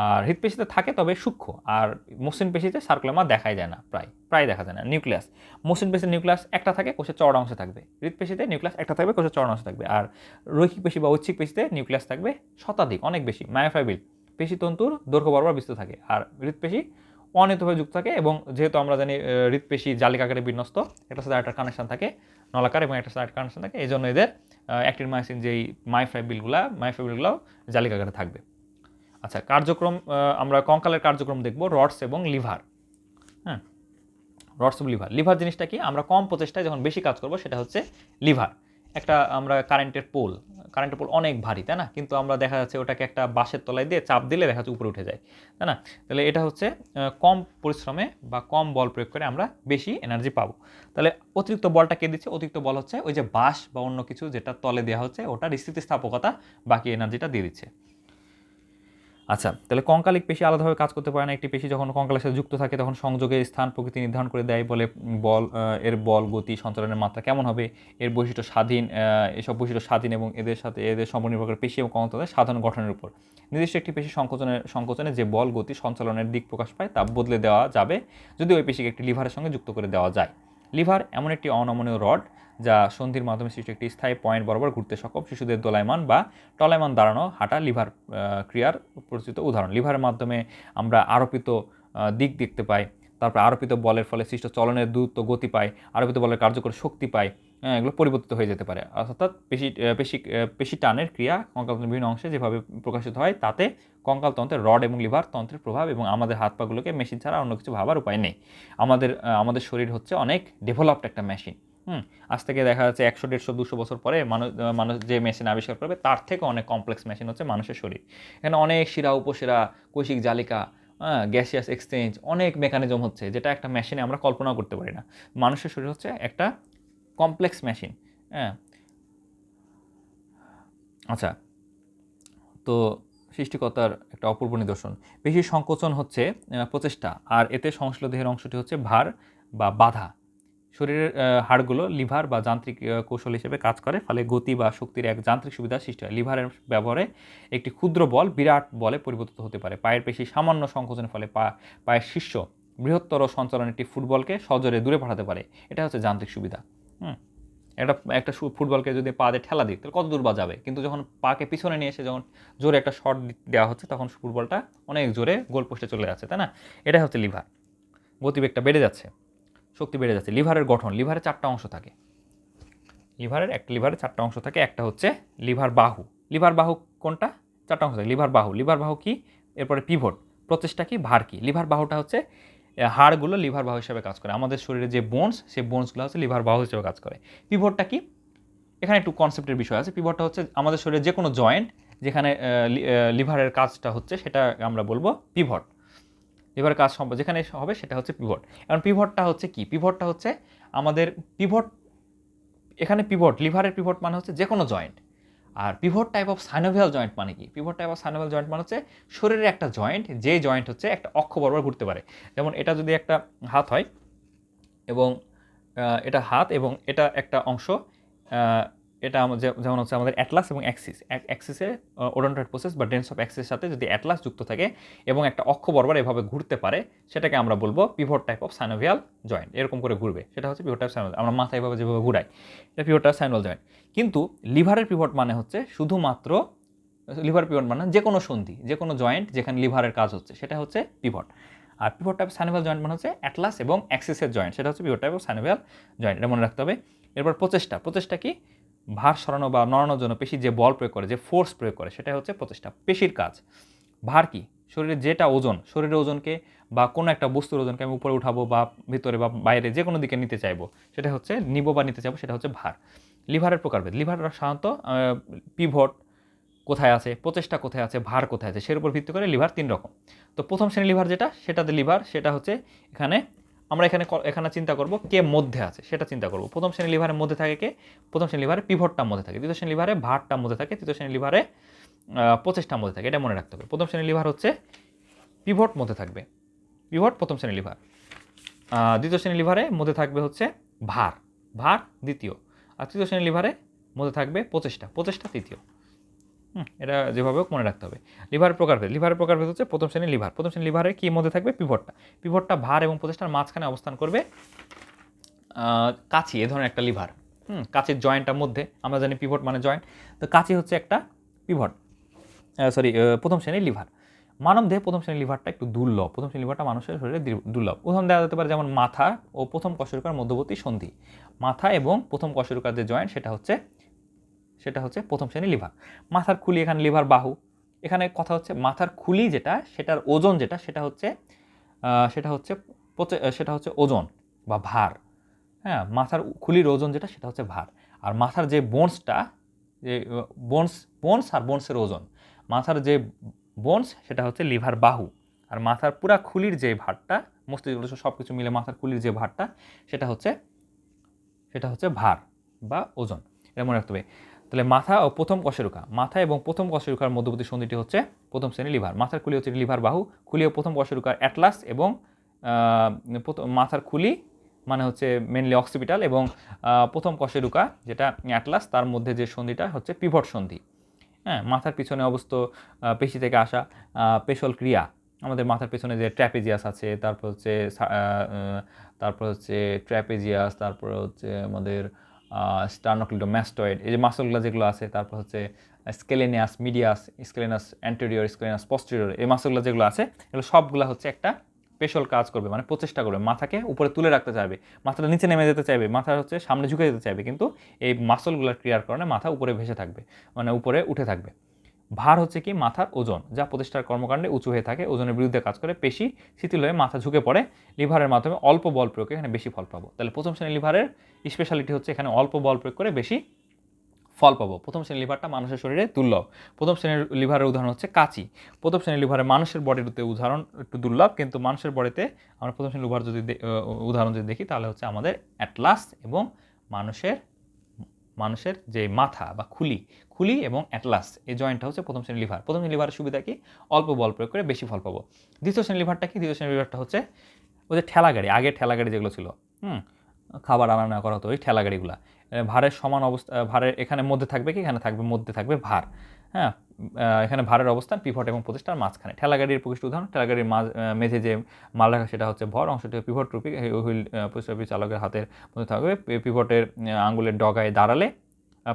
আর হৃৎপেশিতে থাকে তবে সূক্ষ্ম, আর মসৃণ পেশিতে সার্কোলেমা দেখাই যায় না, প্রায় দেখা যায় না। নিউক্লিয়াস, মসৃণ পেশির নিউক্লিয়াস একটা থাকে, কোষের চওড়া অংশে থাকবে। হৃৎপেশিতে নিউক্লিয়াস একটা থাকবে, কোষের চওড়া অংশে থাকবে। আর রৈখিক পেশি বা ঐচ্ছিক পেশিতে নিউক্লিয়াস থাকবে শতাধিক, অনেক বেশি। মায়োফাইবিল পেশিতন্তুর দৈর্ঘ্য বরাবর বিস্তৃত থাকে, আর হৃৎপেশি অনিয়মিতভাবে যুক্ত থাকে। এবং যেহেতু আমরা জানি হৃৎপেশি জালিকাকারে বিন্যস্ত, একটা সাথে একটা কানেকশন থাকে নলাকার, এবং একটা সাথে কানেকশন থাকে, এই জন্য এদের অ্যাক্টিন মায়োসিন যেই মায়োফাইবিলগুলো জালিকাকারে থাকবে। আচ্ছা, কার্যক্রম আমরা কঙ্কালের কার্যক্রম দেখব, রডস এবং লিভার। হ্যাঁ, রডস এবং লিভার জিনিসটা কি? আমরা কম প্রচেষ্টায় যখন বেশি কাজ করব সেটা হচ্ছে লিভার। একটা আমরা কারেন্টের পোল অনেক ভারী, তাই না, কিন্তু আমরা দেখা যাচ্ছে ওটাকে একটা বাঁশের তলায় দিয়ে চাপ দিলে দেখা যাচ্ছে উপরে উঠে যায়, তাই না। তাহলে এটা হচ্ছে কম পরিশ্রমে বা কম বল প্রয়োগ করে আমরা বেশি এনার্জি পাবো। তাহলে অতিরিক্ত বলটা কে দিচ্ছে? অতিরিক্ত বল হচ্ছে ওই যে বাঁশ বা অন্য কিছু যেটা তলে দেওয়া হচ্ছে, ওটার স্থিতিস্থাপকতা বাকি এনার্জিটা দিয়ে দিচ্ছে। আচ্ছা, তাহলে কঙ্কালিক পেশি আলাদাভাবে কাজ করতে পারে না। একটি পেশি যখন কঙ্কালের সাথে যুক্ত থাকে তখন সংযোগের স্থান প্রকৃতি নির্ধারণ করে দেয়, বলে এর বল, গতি, সঞ্চালনের মাত্রা কেমন হবে, এর বৈশিষ্ট্য স্বাধীন, এসব বৈশিষ্ট্য স্বাধীন এবং এদের সম্পূর্ণ নির্ভর করে পেশি এবং কঙ্কালের সাধারণ গঠনের উপর। নির্দিষ্ট একটি পেশি সংকোচনে যে বল, গতি, সঞ্চালনের দিক প্রকাশ পায় তা বদলে দেওয়া যাবে যদি ওই পেশিকে একটি লিভারের সঙ্গে যুক্ত করে দেওয়া যায়। লিভার এমন একটি অনমনীয় রড যা সন্ধির মাধ্যমে সৃষ্ট একটি স্থায়ী পয়েন্ট বরাবর ঘুরতে সক্ষম। শিশুদের দোলায়মান বা টলায়মান দাঁড়ানো হাঁটা লিভার ক্রিয়ার পরিচিত উদাহরণ। লিভারের মাধ্যমে আমরা আরোপিত দিক দেখতে পাই, তারপর আরোপিত বলের ফলে সৃষ্ট চলনের দ্রুত গতি পাই, আরোপিত বলের কার্যকর শক্তি পাই, এগুলো পরিবর্তিত হয়ে যেতে পারে। অর্থাৎ পেশি টানের ক্রিয়া কঙ্কালতন্ত্রের বিভিন্ন অংশে যেভাবে প্রকাশিত হয় তাতে কঙ্কালতন্ত্রের রড এবং লিভার তন্ত্রের প্রভাব, এবং আমাদের হাত পাগুলোকে মেশিন ছাড়া অন্য কিছু ভাবার উপায় নেই। আমাদের শরীর হচ্ছে অনেক ডেভেলপড একটা মেশিন। আজ থেকে দেখা যাচ্ছে 100, 150, 200 বছর পরে মানুষ যে মেশিন আবিষ্কার করবে তার থেকে অনেক কমপ্লেক্স মেশিন হচ্ছে মানুষের শরীর। এখানে অনেক শিরা, উপশিরা, কৈশিক জালিকা, গ্যাসিয়াস এক্সচেঞ্জ, অনেক মেকানিজম হচ্ছে যেটা একটা মেশিনে আমরা কল্পনাও করতে পারি না। মানুষের শরীর হচ্ছে একটা কমপ্লেক্স মেশিন। হ্যাঁ, আচ্ছা, তো সৃষ্টিকর্তার একটা অপূর্ব নিদর্শন। পেশির সংকোচন হচ্ছে প্রচেষ্টা, আর এতে সংশ্লিষ্ট দেহের অংশটি হচ্ছে ভার বা বাধা। শরীরের হাড়গুলো লিভার বা যান্ত্রিক কৌশল হিসেবে কাজ করে, ফলে গতি বা শক্তির এক যান্ত্রিক সুবিধা সৃষ্টি হয়। লিভারের ব্যবহারে একটি ক্ষুদ্র বল বিরাট বলে পরিবর্তিত হতে পারে। পায়ের পেশি সামান্য সংকোচনের ফলে পায়ের শীর্ষ বৃহত্তর সঞ্চালন একটি ফুটবলকে সজোরে দূরে পাঠাতে পারে। এটা হচ্ছে যান্ত্রিক সুবিধা। একটা ফুটবলকে যদি পা দিয়ে ঠেলা দিই তাহলে কত দূর বা যাবে, কিন্তু যখন পাকে পিছনে নিয়ে এসে যখন জোরে একটা শট দেওয়া হচ্ছে তখন ফুটবলটা অনেক জোরে গোল পোস্টে চলে যাচ্ছে, তাই না। এটা হচ্ছে লিভার। গতিবেগটা বেড়ে যাচ্ছে, শক্তি বেড়ে যাচ্ছে। লিভারের গঠন, লিভারে 4টা অংশ থাকে। লিভারে 4টা অংশ থাকে। একটা হচ্ছে লিভার বাহু কোনটা? 4টা অংশ থাকে। লিভার বাহু কি? এরপরে পিভট, প্রচেষ্টা কি, ভার কি। লিভার বাহুটা হচ্ছে হাড়গুলো লিভার বাহু হিসেবে কাজ করে। আমাদের শরীরে যে বোনস, সেই বোনসগুলো হচ্ছে লিভার বাহু হিসেবে কাজ করে। পিভটটা কি? এখানে একটু কনসেপ্টের বিষয় আছে। পিভটটা হচ্ছে আমাদের শরীরে যে কোনো জয়েন্ট যেখানে লিভারের কাজটা হচ্ছে সেটা আমরা বলবো পিভট। লিভারের কাজ যেখানে হবে সেটা হচ্ছে পিভট। এখন পিভটটা হচ্ছে কি? পিভটটা হচ্ছে আমাদের পিভট, এখানে পিভট, লিভারের পিভট মানে হচ্ছে যে কোনো জয়েন্ট। আর pivot type of synovial joint মানে কি? Pivot type of synovial joint মানে হচ্ছে শরীরের একটা জয়েন্ট, যে জয়েন্ট হচ্ছে একটা অক্ষ বরাবর ঘুরতে পারে। যেমন এটা যদি একটা হাত হয় এবং এটা হাত এবং এটা একটা অংশ, এটা যেমন হচ্ছে আমাদের অ্যাটলাস এবং অ্যাক্সিস, অ্যাক্সিসে ওডন্টয়েড প্রসেস বা ডেন্স অফ অ্যাক্সিসের সাথে যদি অ্যাটলাস যুক্ত থাকে এবং একটা অক্ষ বরাবর এভাবে ঘুরতে পারে, সেটাকে আমরা বলবো pivot type of synovial joint. এরকম করে ঘুরবে, সেটা হচ্ছে পিভট টাইপ সাইনোভিয়াল। আমরা মাথা এভাবে যেভাবে ঘুরাই, এটা পিভট টাইপ সাইনোভিয়াল জয়েন্ট। কিন্তু লিভারের পিভট মানে হচ্ছে শুধুমাত্র, লিভার পিভট মানে যে কোনো সন্ধি, যে কোনো জয়েন্ট যেখানে লিভারের কাজ হচ্ছে, সেটা হচ্ছে পিভট। আর পিভট টাইপ সাইনোভিয়াল জয়েন্ট মানে হচ্ছে অ্যাটলাস এবং অ্যাক্সিসের জয়েন্ট, সেটা হচ্ছে pivot type of synovial joint. এটা মনে রাখতে হবে। এরপর প্রচেষ্টা কি? ভার সরানো বা নড়ানোর জন্য পেশি যে বল প্রয়োগ করে, যে ফোর্স প্রয়োগ করে, সেটা হচ্ছে প্রচেষ্টা, পেশির কাজ। ভার কি? শরীরের যেটা ওজন, শরীরের ওজনকে বা কোনো একটা বস্তুর ওজনকে আমি উপরে উঠাবো বা ভিতরে বা বাইরে যে কোনো দিকে নিতে চাইবো, সেটা হচ্ছে নিব বা নিতে চাইবো, সেটা হচ্ছে ভার। লিভারের প্রকারভেদ। লিভার সাধারণত পিভট কোথায় আছে, প্রচেষ্টা কোথায় আছে, ভার কোথায় আছে, সের উপর ভিত্তি করে লিভার 3 রকম। তো প্রথম শ্রেণীর লিভার যেটা, সেটাতে লিভার, সেটা হচ্ছে এখানে আমরা এখানে চিন্তা করব কে মধ্যে আছে, সেটা চিন্তা করব। প্রথম শ্রেণীর লিভারের মধ্যে থাকে কে? প্রথম শ্রেণীর লিভারে পিভটটার মধ্যে থাকে, দ্বিতীয় শ্রেণীর লিভারে ভারটার মধ্যে থাকে, তৃতীয় শ্রেণীর লিভারে প্রচেষ্টার মধ্যে থাকে। এটা মনে রাখতে হবে। প্রথম শ্রেণীর লিভার হচ্ছে পিভট মধ্যে থাকবে, পিভট প্রথম শ্রেণীর লিভার। দ্বিতীয় শ্রেণীর লিভারে মধ্যে থাকবে হচ্ছে ভার, ভার দ্বিতীয়। আর তৃতীয় শ্রেণীর লিভারে মধ্যে থাকবে প্রচেষ্টা তৃতীয়। এটা যেভাবে হোক মনে রাখতে হবে। লিভারের প্রকারভেদ। লিভারের প্রকারভেদ হচ্ছে প্রথম শ্রেণীর লিভার। প্রথম শ্রেণীর লিভারে কি মধ্যে থাকবে? পিভটটা। পিভটটা ভার এবং প্রচেষ্টার মাঝখানে অবস্থান করবে। কাঁচি এ ধরনের একটা লিভার, কাঁচির জয়েন্টটার মধ্যে, আমরা জানি পিভট মানে জয়েন্ট, তো কাঁচি হচ্ছে একটা পিভট, প্রথম শ্রেণীর লিভার। মানবদেহে প্রথম শ্রেণীর লিভারটা একটু দুর্লভ, প্রথম শ্রেণীর লিভারটা মানুষের শরীরে দুর্লভ। উদাহরণ দেওয়া যেতে পারে যেমন মাথা ও প্রথম কশেরুকার মধ্যবর্তী সন্ধি। মাথা এবং প্রথম কশেরুকার যে জয়েন্ট, সেটা হচ্ছে প্রথম শ্রেণীর লিভার। মাথার খুলি, এখানে লিভার বাহু। এখানে কথা হচ্ছে মাথার খুলি যেটা, সেটার ওজন যেটা, সেটা হচ্ছে ওজন বা ভার। হ্যাঁ, মাথার খুলির ওজন যেটা, সেটা হচ্ছে ভার। আর মাথার যে বোনসটা, যে বোনস আর বোনসের ওজন, মাথার যে বোনস সেটা হচ্ছে লিভার বাহু। আর মাথার পুরা খুলির যে ভারটা, মস্তিষ্ক সব কিছু মিলে মাথার খুলির যে ভারটা, সেটা হচ্ছে ভার বা ওজন। এটা মনে রাখতে হবে। তাহলে মাথা ও প্রথম কশেরুকা, মাথা এবং প্রথম কশেরুকার মধ্যবর্তী সন্ধিটি হচ্ছে প্রথম শ্রেণীর লিভার। মাথার খুলি হচ্ছে লিভার বাহু, খুলি ও প্রথম কশেরুকার অ্যাটলাস এবং মাথার খুলি মানে হচ্ছে মেনলি অক্সিপিটাল এবং প্রথম কশেরুকা যেটা অ্যাটলাস, তার মধ্যে যে সন্ধিটা হচ্ছে পিভট সন্ধি। হ্যাঁ, মাথার পিছনে অবস্থ পেশি থেকে আসা পেশল ক্রিয়া, আমাদের মাথার পেছনে যে ট্র্যাপেজিয়াস আছে, তারপর হচ্ছে ট্র্যাপেজিয়াস, তারপর হচ্ছে আমাদের স্টার্নোক্লিডোম্যাস্টয়েড, এই যে মাসলগুলো যেগুলো আছে, তারপর হচ্ছে স্কেলেনিয়াস মিডিয়াস, স্কেলেনাস অ্যান্টেরিয়র, স্কেলেনাস পস্টেরিয়র, এই মাসলগুলো যেগুলো আছে, এগুলো সবগুলো হচ্ছে একটা স্পেশাল কাজ করবে, মানে প্রচেষ্টা করবে, মাথাকে উপরে তুলে রাখতে চাইবে, মাথাটা নিচে নেমে যেতে চাইবে, মাথা হচ্ছে সামনে ঝুঁকে যেতে চাইবে, কিন্তু এই মাসলগুলোর ক্রিয়ার কারণে মাথা উপরে ভেসে থাকবে, মানে উপরে উঠে থাকবে। ভার হচ্ছে কি? মাথার ওজন, যা প্রতিষ্ঠার কর্মকাণ্ডে উঁচু হয়ে থাকে, ওজনের বিরুদ্ধে কাজ করে, পেশি শিথিল হয়ে মাথা ঝুঁকে পড়ে, লিভারের মাধ্যমে অল্প বল প্রয়োগে এখানে বেশি ফল পাবো। তাহলে প্রথম শ্রেণীর লিভারের স্পেশালিটি হচ্ছে এখানে অল্প বল প্রয়োগ করে বেশি ফল পাবো। প্রথম শ্রেণীর লিভারটা মানুষের শরীরে দুর্লভ। প্রথম শ্রেণীর লিভারের উদাহরণ হচ্ছে কাঁচি। প্রথম শ্রেণীর লিভারে মানুষের বডিতে উদাহরণ একটু দুর্লভ, কিন্তু মানুষের বডিতে আমরা প্রথম শ্রেণীর লিভার উদাহরণ যদি দেখি, তাহলে হচ্ছে আমাদের অ্যাটলাস এবং মানুষের যে মাথা বা খুলি এবং অ্যাটলাস, এই জয়েন্টটা হচ্ছে প্রথম শ্রেণীর লিভার। প্রথম শ্রেণীর লিভারের সুবিধা কি? অল্প বল প্রয়োগ করে বেশি ফল পাবো। দ্বিতীয় শ্রেণীর লিভারটা কি? দ্বিতীয় শ্রেণীর লিভারটা হচ্ছে ওই যে ঠেলাগাড়ি, আগের ঠেলাগাড়ি যেগুলো ছিল, খাবার আনা নেওয়া করা হতো, ওই ঠেলাগাড়িগুলা, ভারের সমান অবস্থা, ভারের এখানে মধ্যে থাকবে কি? এখানে থাকবে মধ্যে থাকবে ভার। হ্যাঁ, এখানে ভারের অবস্থান পিভট এবং প্রচেষ্টার মাঝখানে। ঠেলাগাড়ির প্রকৃষ্ট উদাহরণ, ঠেলাগাড়ির মেঝে যে মাল রাখা, সেটা হচ্ছে ভর, অংশটি পিভট রূপী, হুইল প্রতিষ্ঠাপী চালকের হাতের মধ্যে থাকবে, পিভটের আঙ্গুলের ডগায় দাঁড়ালে,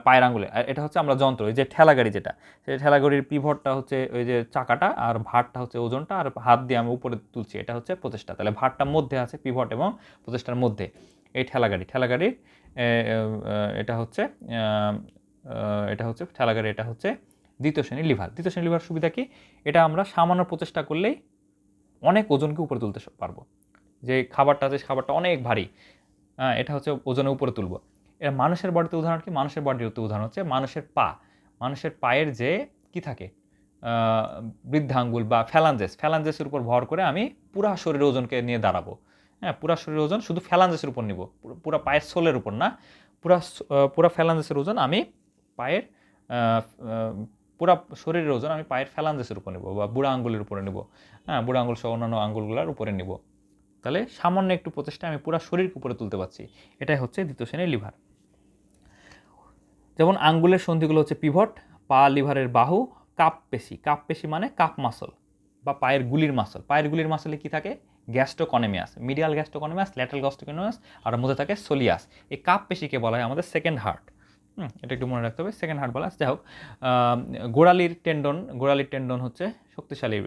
পায়ের আঙ্গুলে, এটা হচ্ছে আমরা যন্ত্র, এই যে ঠেলাগাড়ি যেটা, সেই ঠেলাগাড়ির পিভটটা হচ্ছে ওই যে চাকাটা, আর ভারটা হচ্ছে ওজনটা, আর হাত দিয়ে আমি উপরে তুলছি, এটা হচ্ছে প্রচেষ্টা। তাহলে ভারটার মধ্যে আছে পিভট এবং প্রচেষ্টার মধ্যে এই ঠেলাগাড়ির এটা হচ্ছে ঠেলাগাড়ি, এটা হচ্ছে দ্বিতীয় শ্রেণীর লিভার। দ্বিতীয় শ্রেণীর লিভার সুবিধা কি? এটা আমরা সামান্য প্রচেষ্টা করলেই অনেক ওজনকে উপরে তুলতে পারবো। যে খাবারটা আছে, খাবারটা অনেক ভারী, এটা হচ্ছে ওজনের উপরে তুলবো। এটা মানুষের বডিতে উদাহরণ কি? মানুষের বডির উদাহরণ হচ্ছে মানুষের পায়ের যে কি থাকে, বৃদ্ধাঙ্গুল বা ফ্যালাঞ্জেসের উপর ভর করে আমি পুরা শরীরের ওজনকে নিয়ে দাঁড়াবো। হ্যাঁ, পুরা শরীরের ওজন শুধু ফ্যালাঞ্জেসের উপর নিব, পুরা পায়ের সোলের উপর না। পুরা ফ্যালাঞ্জেসের ওজন আমি পায়ের পুরা শরীরের ওজন আমি পায়ের ফ্যালাঞ্জেসের উপর নেব বা বুড়া আঙ্গুলের উপরে নেব। হ্যাঁ, বুড়া আঙ্গুল সহ অন্যান্য আঙ্গুলগুলোর উপরে নেব। তাহলে সামান্য একটু প্রচেষ্টা আমি পুরা শরীরকে উপরে তুলতে পারছি। এটাই হচ্ছে দ্বিতীয় শ্রেণীর লিভার। যেমন আঙ্গুলের সন্ধিগুলো হচ্ছে পিভট, পা লিভারের বাহু, কাপ পেশি মানে কাপ মাসল বা পায়ের গুলির মাসল। পায়ের গুলির মাসলে কি থাকে? Gastrocnemius, medial gastrocnemius, lateral gastrocnemius, আর মধ্যে থাকে সোলিয়াস। এই কাপ পেশিকে বলা হয় আমাদের সেকেন্ড হার্ট। এটা একটু মনে রাখতে হবে, সেকেন্ড হার্ট বলা। যাই হোক, গোড়ালির টেন্ডন হচ্ছে শক্তিশালী।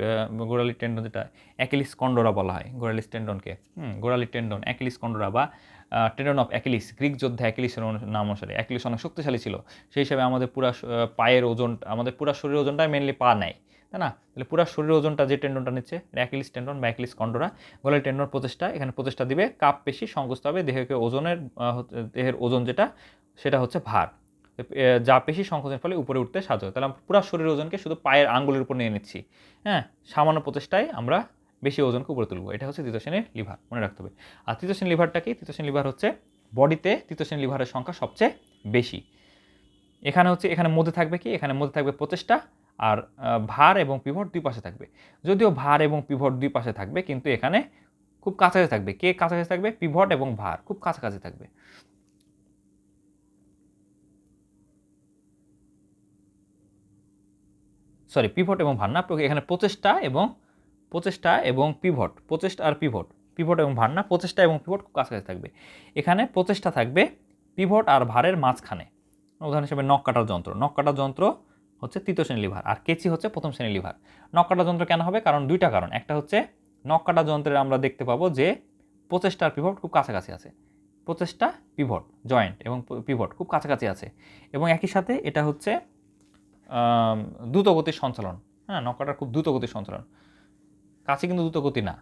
গোড়ালির টেন্ডন যেটা অ্যাকিলিস কন্ডোরা বলা হয় গোড়ালির টেন্ডনকে। গোড়ালির টেন্ডন অ্যাকিলিস কন্ডোরা বা টেন্ডন অফ অ্যাকিলিস, গ্রিক যোদ্ধা অ্যাকিলিসের নাম অনুসারে। অ্যাকিলিস অনেক শক্তিশালী ছিল, সেই হিসাবে আমাদের পুরা পায়ের ওজন, আমাদের পুরা শরীরের ওজনটাই মেনলি পা নেয়, তাই না? তাহলে পুরা শরীরের ওজনটা যে টেন্ডনটা নিচ্ছে অ্যাকিলিস টেন্ডন বা অ্যাকিলিস কন্ডোরা। গোড়ালির টেন্ডন এখানে প্রচেষ্টা দিবে, কাপ পেশি সংকুচিত হবে, দেহের ওজন যেটা সেটা হচ্ছে ভার, যা পেশি সংকোচনের ফলে উপরে উঠতে সাহায্য হয়। তাহলে আমরা পুরো শরীরের ওজনকে শুধু পায়ের আঙ্গুলের উপর নিয়ে নিচ্ছি। হ্যাঁ, সামান্য প্রচেষ্টায় আমরা বেশি ওজনকে উপরে তুলব। এটা হচ্ছে তৃতীয় শ্রেণীর লিভার, মনে রাখতে হবে। আর তৃতীয় শ্রেণীর লিভারটা কি? তৃতীয় শ্রেণীর লিভার হচ্ছে বডিতে তৃতীয় শ্রেণীর লিভারের সংখ্যা সবচেয়ে বেশি। এখানে মধ্যে থাকবে কি? এখানে মধ্যে থাকবে প্রচেষ্টা, আর ভার এবং পিভট দুই পাশে থাকবে। যদিও ভার এবং পিভট দুই পাশে থাকবে, কিন্তু এখানে খুব কাছাকাছি থাকবে। কে কাছাকাছি থাকবে? পিভট এবং ভার খুব কাছাকাছি থাকবে। পিভট এবং ভার না, এখানে প্রচেষ্টা এবং পিভট, পিভট এবং ভার না, প্রচেষ্টা এবং পিভট খুব কাছাকাছি থাকবে। এখানে প্রচেষ্টা থাকবে পিভট আর ভারের মাঝখানে। উদাহরণ হিসেবে নখ কাটার যন্ত্র হচ্ছে তৃতীয় শ্রেণীর লিভার, আর কেচি হচ্ছে প্রথম শ্রেণীর লিভার। নখ কাটার যন্ত্র কেন হবে? কারণ দুইটা কারণ। একটা হচ্ছে নখ কাটার যন্ত্রের আমরা দেখতে পাবো যে প্রচেষ্টা আর পিভট খুব কাছাকাছি আছে। প্রচেষ্টা, পিভট, জয়েন্ট এবং পিভট খুব কাছাকাছি আছে, এবং একই সাথে এটা হচ্ছে দ্রুতগতির সঞ্চালন। হ্যাঁ, নখ কাটার খুব দ্রুতগতির সঞ্চালন। কাছে কিন্তু দ্রুতগতি না,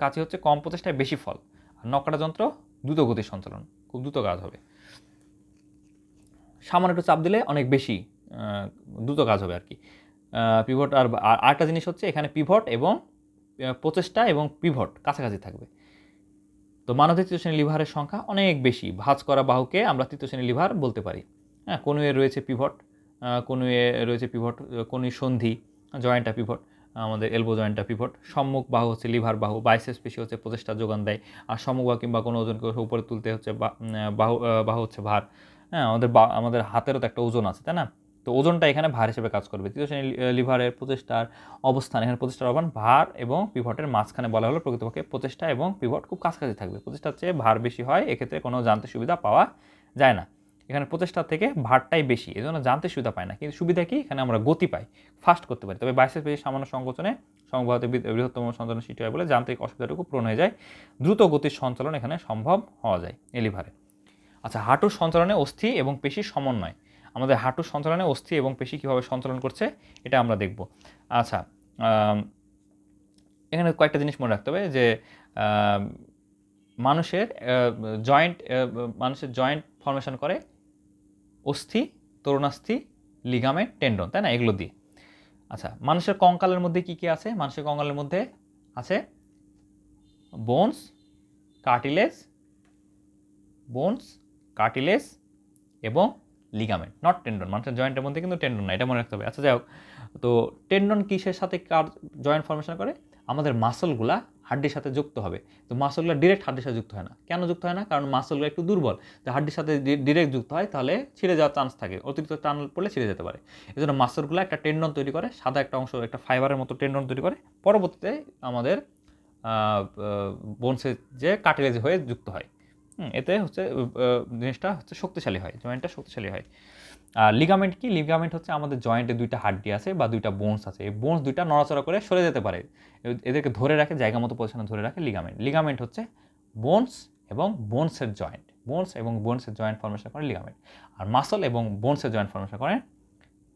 কাছে হচ্ছে কম প্রচেষ্টায় বেশি ফল, আর নখ কাটা যন্ত্র দ্রুতগতির সঞ্চালন, খুব দ্রুত কাজ হবে। সামান্য একটু চাপ দিলে অনেক বেশি দ্রুত কাজ হবে আর কি। পিভট আর আরেকটা জিনিস হচ্ছে এখানে পিভট এবং প্রচেষ্টা এবং পিভট কাছাকাছি থাকবে। তো মানবের তৃতীয় শ্রেণীর লিভারের সংখ্যা অনেক বেশি। ভাঁজ করা বাহুকে আমরা তৃতীয় শ্রেণীর লিভার বলতে পারি। হ্যাঁ, কনুয়ে রয়েছে পিভট, কনুই সন্ধি, জয়েন্টটা পিভট, আমাদের এলবো জয়েন্টটা পিভট। সম্মুখ বাহু হচ্ছে লিভার বাহু, বাইসেপস পেশি হচ্ছে প্রচেষ্টা যোগান দেয়, আর সম্মুখ বাহু কিংবা কোনো ওজনকে উপরে তুলতে হচ্ছে বাহু হচ্ছে ভার। হ্যাঁ, আমাদের হাতেরও তো একটা ওজন আছে, তাই না? তো ওজনটা এখানে ভার হিসেবে কাজ করবে। তৃতীয় শ্রেণীর লিভারের প্রচেষ্টার অবস্থান, এখানে প্রচেষ্টার অবস্থান ভার এবং পিভটের মাঝখানে বলা হলো। প্রকৃতপক্ষে প্রচেষ্টা এবং পিভট খুব কাছাকাছি থাকবে। প্রচেষ্টার চেয়ে ভার বেশি হয়, এক্ষেত্রে কোনো জানতে সুবিধা পাওয়া যায় না। এখানে প্রচেষ্টার থেকে ভারটাই বেশি, এই জন্য জানতে সুবিধা পায় না। কিন্তু সুবিধা কি? এখানে আমরা গতি পাই, ফাস্ট করতে পারি। তবে বাইসেপ পেশি সামান্য সংকোচনে সমবাহতে বৃহত্তম সঞ্চালন সৃষ্টি হয় বলে যান্ত্রিক অসুবিধাটুকু পূরণ হয়ে যায়। দ্রুত গতির সঞ্চালন এখানে সম্ভব হওয়া যায় এই লিভারে। আচ্ছা, হাঁটুর সঞ্চালনে অস্থি এবং পেশির সমন্বয়। আমাদের হাঁটুর সঞ্চালনে অস্থি এবং পেশি কীভাবে সঞ্চালন করছে এটা আমরা দেখব। আচ্ছা, এখানে কয়েকটা জিনিস মনে রাখতে হবে যে মানুষের জয়েন্ট ফর্মেশন করে অস্থি, তরুণাস্থি, লিগামেন্ট, টেন্ডন, তাই না? এগুলো দিয়ে। আচ্ছা, মানুষের কঙ্কালের মধ্যে কি কি আছে? মানুষের কঙ্কালের মধ্যে আছে বোনস, কার্টিলেজ এবং লিগামেন্ট, নট টেন্ডন। মানুষের জয়েন্টের মধ্যে কিন্তু টেন্ডন না, এটা মনে রাখতে হবে। আচ্ছা, যাই হোক, তো টেন্ডন কিসের সাথে জয়েন্ট ফর্মেশন করে? আমাদের মাসলগুলা হাড্ডির সাথে যুক্ত হবে। তো মাসলগুলো ডিরেক্ট হাড্ডির সাথে যুক্ত হয় না। কেন যুক্ত হয় না? কারণ মাসলগুলো একটু দুর্বল। তো হাড্ডির সাথে ডিরেক্ট যুক্ত হয় তাহলে ছিঁড়ে যাওয়ার চান্স থাকে, অতিরিক্ত টান পড়লে ছিঁড়ে যেতে পারে। এই জন্য মাসলগুলো একটা টেন্ডন তৈরি করে, সাদা একটা অংশ, একটা ফাইবারের মতো টেন্ডন তৈরি করে, পরবর্তীতে আমাদের বোনসে যে কার্টিলেজ হয়ে যুক্ত হয়। এতে হচ্ছে জিনিসটা হচ্ছে শক্তিশালী হয়, জয়েন্টটা শক্তিশালী হয়। আর লিগামেন্ট কি? লিগামেন্ট হচ্ছে আমাদের জয়েন্টে দুইটা হাড্ডি আছে বা দুইটা বোনস আছে, এই বোনস দুইটা নড়াচড়া করে সরে যেতে পারে, এদেরকে ধরে রাখে, জায়গা মতো পজিশনে ধরে রাখে লিগামেন্ট হচ্ছে বোনস এবং বোনসের জয়েন্ট ফর্মেশন করে লিগামেন্ট। আর মাসল এবং বোনসের জয়েন্ট ফর্মেশন করে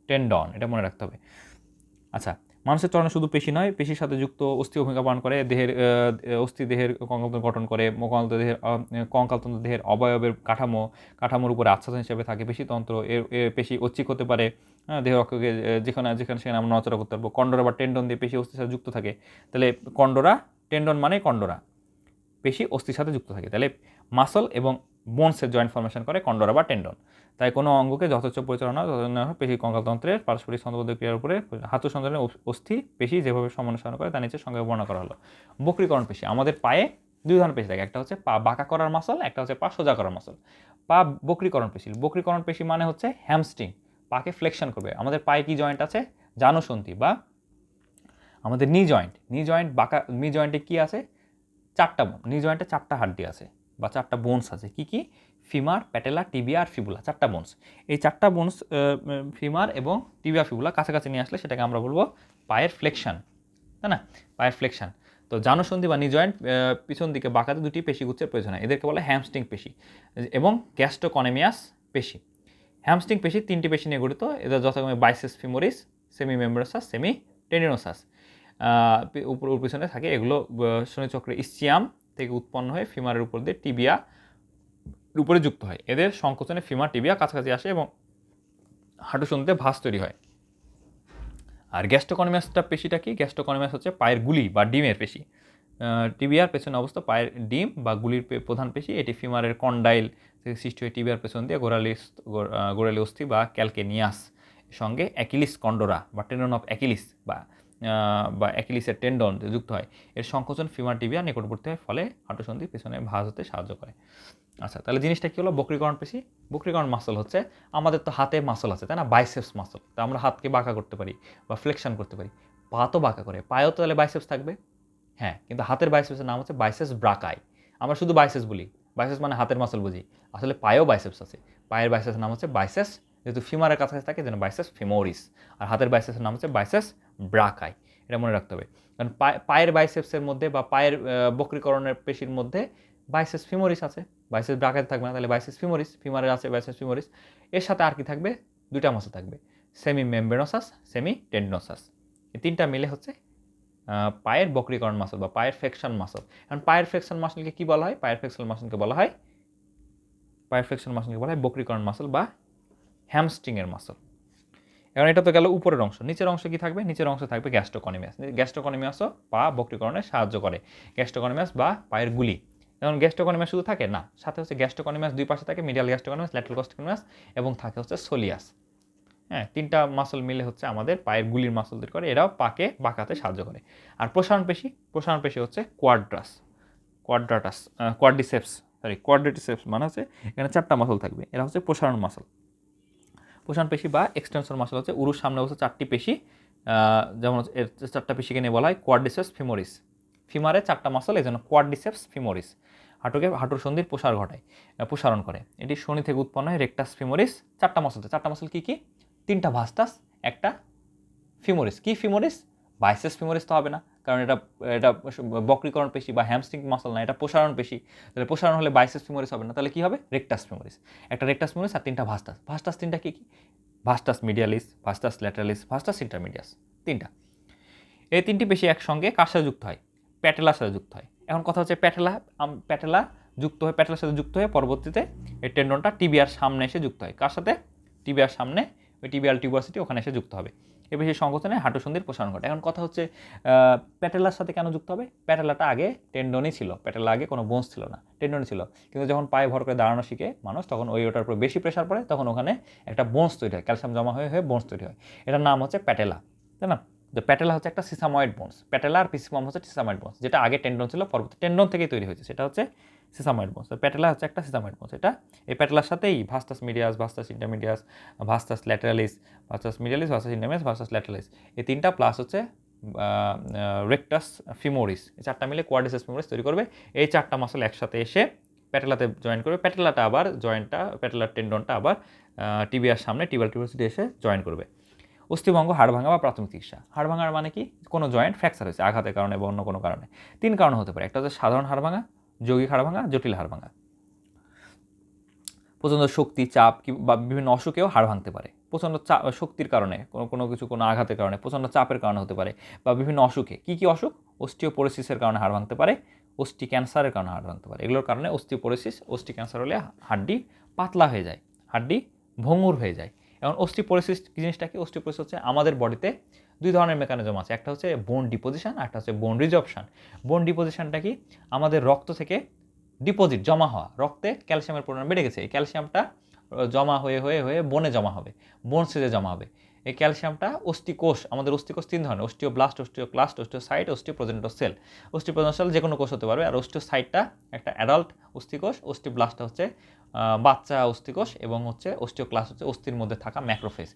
টেন্ডন, এটা মনে রাখতে হবে। আচ্ছা, মানুষের চলনে শুধু পেশি নয়, পেশির সাথে যুক্ত অস্থিও ভূমিকা পালন করে। দেহের অস্থি দেহের কঙ্কালতন্ত্র গঠন করে। কঙ্কালতন্ত্র দেহের অবয়বের কাঠামোর উপরে আচ্ছাদন হিসেবে থাকে পেশিতন্ত্র। এর পেশি ঐচ্ছিক হতে পারে, দেহের অক্ষকে যেখানে সেখানে আমরা নড়াচড়া করতে পারবো। কন্ডরা বা টেন্ডন দিয়ে পেশি অস্থির সাথে যুক্ত থাকে। তাহলে কন্ডরা, টেন্ডন মানে কন্ডরা, পেশি অস্থির সাথে যুক্ত থাকে। তাহলে মাসল এবং বোনসের জয়েন্ট ফর্মেশন করে কন্ডরা বা টেন্ডন। তাই কোনো অঙ্গকে যথেচ্ছ পরিচালনা পেশি কঙ্কালতন্ত্রের পারস্পরিক ছন্দবদ্ধ ক্রিয়ার উপরে হাঁটু সঞ্চালনের অস্থি পেশি যেভাবে সমন্বয় করে তা নিচে সংজ্ঞা বর্ণনা করা হলো। বক্রীকরণ পেশি, আমাদের পায়ে দুই ধরনের পেশি থাকে, একটা হচ্ছে পা বাঁকা করার মাসল, একটা হচ্ছে পা সোজা করার মাসল। পা বক্রীকরণ পেশি। বক্রীকরণ পেশি মানে হচ্ছে হ্যামস্ট্রিং, পাকে ফ্লেকশন করবে। আমাদের পায়ে কি জয়েন্ট আছে? জানুসন্ধি বা আমাদের নি জয়েন্ট বাঁকা নি জয়েন্টে কি আছে? নি জয়েন্টে 4টা হাড্ডি আছে বা 4টা বোনস আছে। কি কি? ফিমার, প্যাটেলা, টিবিয়া আর ফিবুলা, 4টা বোনস। এই 4টা বোনস ফিমার এবং টিবিয়া ফিবুলা কাছাকাছি নিয়ে আসলে সেটাকে আমরা বলবো পায়ের ফ্লেকশন, তাই না? পায়ের ফ্লেকশন। তো জানুসন্ধি বা নি জয়েন্ট পিছন দিকে বাঁকাতে দুটি পেশিগুচ্ছের প্রয়োজন হয়, এদেরকে বলে হ্যামস্ট্রিং পেশি এবং গ্যাস্ট্রোকনেমিয়াস পেশি। হ্যামস্ট্রিং পেশি 3টি পেশি নিয়ে গঠিত, এদের যথাক্রমে biceps femoris, semi মেমব্রেসাস, semi tendinosus. উপর পিছনে থাকে। এগুলো শনিচক্রের ইসচিয়াম থেকে উৎপন্ন হয়ে ফিমারের উপর দিয়ে টিবিয়া উপরে যুক্ত হয়। এদের সংকোচনে ফিমার টিবিয়া কাছাকাছি আসে এবং হাঁটুসন্ধিতে ভাঁজ তৈরি হয়। আর গ্যাস্ট্রোকনেমিয়াসটা পেশিটা কি? গ্যাস্ট্রোকনেমিয়াস হচ্ছে পায়ের গুলি বা ডিমের পেশি। টিবিয়ার পেছনে অবস্থা পায়ের ডিম বা গুলির প্রধান পেশি। এটি ফিমারের কন্ডাইল থেকে সৃষ্টি হয়ে টিবিয়ার পেছন দিয়ে গোড়ালি অস্থি বা ক্যালকেনিয়াস সঙ্গে অ্যাকিলিস কন্ডোরা বা টেন্ডন অফ অ্যাকিলিস বা অ্যাকিলিসের টেন্ডন যুক্ত হয়। এর সংকোচন ফিমার টিবিয়া নিকটবর্তী হয়, ফলে হাঁটুসন্ধি পেছনে ভাঁজ হতে সাহায্য করে। আচ্ছা, তাহলে জিনিসটা কী হলো? বক্রীকরণ পেশি। বক্রীকরণ মাসল হচ্ছে আমাদের তো হাতে মাসল আছে, তাই না? Biceps muscle. তো আমরা হাতকে বাঁকা করতে পারি বা ফ্লেকশন করতে পারি। পা তো বাঁকা করে, পায়েও তো তাহলে বাইসেপস থাকবে। হ্যাঁ, কিন্তু হাতের বাইসেপসের নাম হচ্ছে বাইসেপস ব্রাকাই। আমরা শুধু বাইসেপস বলি, বাইসেপস মানে হাতের মাসল বুঝি, আসলে পায়েও বাইসেপস আছে। পায়ের বাইসেপসের নাম হচ্ছে বাইসেপস, যেহেতু ফিমারের কাছাকাছি থাকে যেন বাইসেপস ফিমোরিস। আর হাতের বাইসেপসের নাম হচ্ছে বাইসেপস ব্রাকাই। এটা মনে রাখতে হবে, কারণ পায়ের বাইসেপসের মধ্যে বা পায়ের বক্রীকরণের পেশির মধ্যে বাইসেপস ফিমোরিস আছে, বাইসেপস ব্রাকাইতে থাকবে না, তাহলে বাইসেপস ফিমোরিস। ফিমারের আছে বাইসেপস ফিমোরিস। এর সাথে আর কি থাকবে? দুইটা মাসল থাকবে, সেমি মেমব্রেনোসাস, সেমি টেন্ডিনোসাস। এই তিনটা মিলে হচ্ছে পায়ের বক্রীকরণ মাসল বা পায়ের ফ্লেকশন মাসল। এখন পায়ের ফ্লেকশন মাসলকে কি বলা হয়? পায়ের ফ্লেকশন মাসলকে বলা হয় বক্রীকরণ মাসল বা হ্যামস্ট্রিংয়ের মাসল। এখন এটা তো গেল উপরের অংশ। নিচের অংশ কি থাকবে? নিচের অংশ থাকবে গ্যাস্ট্রোকনেমিয়াস। গ্যাস্ট্রোকনেমিয়াসও পা বক্রীকরণে সাহায্য করে। গ্যাস্ট্রোকনেমিয়াস বা পায়ের গুলি। এখন গ্যাস্ট্রোকনেমিয়াস শুধু থাকে না, সাথে হচ্ছে গ্যাস্ট্রোকনেমিয়াস দুই পাশে থাকে, মিডিয়াল গ্যাস্ট্রোকনেমিয়াস, ল্যাটারাল গ্যাস্ট্রোকনেমিয়াস এবং থাকে হচ্ছে সোলিয়াস। হ্যাঁ, 3টা মাসল মিলে হচ্ছে আমাদের পায়ের গুলির মাসল তৈরি করে, এরাও পাকে বাঁকাতে সাহায্য করে। আর প্রসারণ পেশি হচ্ছে কোয়াড্রিসেপস মানে হচ্ছে এখানে 4টা মাসল থাকবে, এরা হচ্ছে প্রসারণ মাসল। প্রসারণ পেশি বা এক্সটেনশন মাসল হচ্ছে উরুর সামনে হচ্ছে 4টি পেশি, যেমন এর 4টা পেশিকে নিয়ে বলা হয় কোয়াড্রিসেপস ফিমোরিস। ফিমারে 4টা মাসল, এই জন্য কোয়াড্রিসেপস ফিমোরিস। হাঁটুর সন্ধির প্রসারণ করে। এটি শনি থেকে উৎপন্ন হয় রেকটাস ফিমোরিস। 4টা মাসল কি কি? 3টা ভাস্টাস, একটা ফিমোরিস। কি ফিমোরিস? বাইসেপস ফিমোরিস তো হবে না, কারণ এটা এটা বক্রীকরণ পেশি বা হ্যামস্ট্রিং মাসল না, এটা প্রসারণ পেশি। তাহলে প্রসারণ হলে বাইসেপস ফিমোরিস হবে না, তাহলে কি হবে? Rectus femoris. একটা রেকটাস ফিমোরিস আর 3টা ভাস্টাস 3টা কি কি? ভাস্টাস মিডিয়ালিস, ভাস্টাস ল্যাটারালিস, ভাস্টাস ইন্টারমিডিয়াস, 3টা। এই 3টি পেশি একসঙ্গে কার সাথে যুক্ত হয়? প্যাটেলার সাথে যুক্ত হয়। এখন কথা হচ্ছে প্যাটেলার সাথে যুক্ত হয়ে পরবর্তীতে এই টেন্ডনটা টিবিয়ার সামনে এসে যুক্ত হয়। কার সাথে? টিবিয়ার সামনে, ওই টিবিয়াল টিউবারসিটি ওখানে এসে যুক্ত হবে। এই পেশির সংকোচনে হাঁটুসন্ধির প্রসারণ ঘটে। এখন কথা হচ্ছে প্যাটেলার সাথে কেন যুক্ত হবে? প্যাটেলাটা আগে টেন্ডনই ছিল, প্যাটেলা আগে কোনো বোনস ছিল না, টেন্ডনই ছিল। কিন্তু যখন পায়ে ভর করে দাঁড়ানো শিখে মানুষ, তখন ওটার উপর বেশি প্রেশার পড়ে, তখন ওখানে একটা বোনস তৈরি হয়, ক্যালসিয়াম জমা হয়ে বোনস তৈরি হয়। এটার নাম হচ্ছে প্যাটেলা, তাই না? তো প্যাটেলা হচ্ছে একটা সিসাময়েড বোনস। প্যাটেলা আর পিসিফর্ম হচ্ছে সিসাময়েড বোনস, যেটা আগে টেন্ডন ছিল, পরবর্তী টেন্ডন থেকেই তৈরি হয়েছে, সেটা হচ্ছে সিসাময়েড বোনস। তো প্যাটেলা হচ্ছে একটা সিসাময়েড বোনস। এটা এই প্যাটেলার সাথেই ভাস্টাস মিডিয়াস, ভাস্টাস ইন্টারমিডিয়াস, ভাস্টাস ল্যাটারালিস, ভাস্টাস ইন্টারমিডিয়াস, ভাস্টাস ল্যাটারালিস, এই 3টা প্লাস হচ্ছে রেকটাস ফিমোরিস, এই 4টা মিলে কোয়াড্রিসেপস ফিমোরিস তৈরি করবে। এই 4টা মাসল একসাথে এসে প্যাটেলাতে জয়েন করবে। প্যাটেলার টেন্ডনটা আবার টিবিয়ার সামনে টিবিয়াল টিউবারসিটি এসে জয়েন করবে। অস্থিভঙ্গ, হাড় ভাঙা বা প্রাথমিক চিকিৎসা। হাড় ভাঙার মানে কি? কোনো জয়েন্ট ফ্র্যাকচার হয়েছে আঘাতের কারণে বা অন্য কোনো কারণে। 3 কারণ হতে পারে, একটা হচ্ছে সাধারণ হাড় ভাঙা, যৌগিক হাড় ভাঙা, জটিল হাড় ভাঙা। প্রচণ্ড শক্তি, চাপ বা বিভিন্ন অসুখেও হাড় ভাঙতে পারে। প্রচণ্ড শক্তির কারণে, কোনো আঘাতের কারণে, প্রচণ্ড চাপের কারণে হতে পারে, বা বিভিন্ন অসুখে। কী অসুখ? অস্টিওপোরোসিসের কারণে হাড় ভাঙতে পারে, অস্টি ক্যান্সারের কারণে হাড় ভাঙতে পারে। এগুলোর কারণে অস্টিওপোরোসিস, অস্টি ক্যান্সার হলে হাড্ডি পাতলা হয়ে যায়, হাড্ডি ভঙ্গুর হয়ে যায়। এখন অস্টিওপোরোসিস কী জিনিসটা কি? অস্টিওপোরোসিস হচ্ছে আমাদের বডিতে দুই ধরনের মেকানিজম আছে, একটা হচ্ছে বোন ডিপোজিশন, একটা হচ্ছে বোন রিজর্পশন। বোন ডিপোজিশনটা কি? আমাদের রক্ত থেকে ডিপোজিট, জমা হওয়া, রক্তে ক্যালসিয়ামের পরিমাণ বেড়ে গেছে, এই ক্যালসিয়ামটা জমা হয়ে হয়ে হয়ে বোনে জমা হবে, বোন সেজে জমা হবে। এই ক্যালসিয়ামটা অস্থিকোষ, আমাদের অস্থিকোষ তিন ধরনের: osteoblast, osteoclast, osteocyte, osteoprogenitor cell. Osteoprogenitor cell যে কোনো কোষ হতে পারবে, আর অস্টিওসাইটটা একটা অ্যাডাল্ট অস্থিকোষ, অস্টিওব্লাস্টটা হচ্ছে বাচ্চা অস্থিকোষ, এবং হচ্ছে অস্টিওক্লাস্ট হচ্ছে অস্থির মধ্যে থাকা ম্যাক্রোফেজ।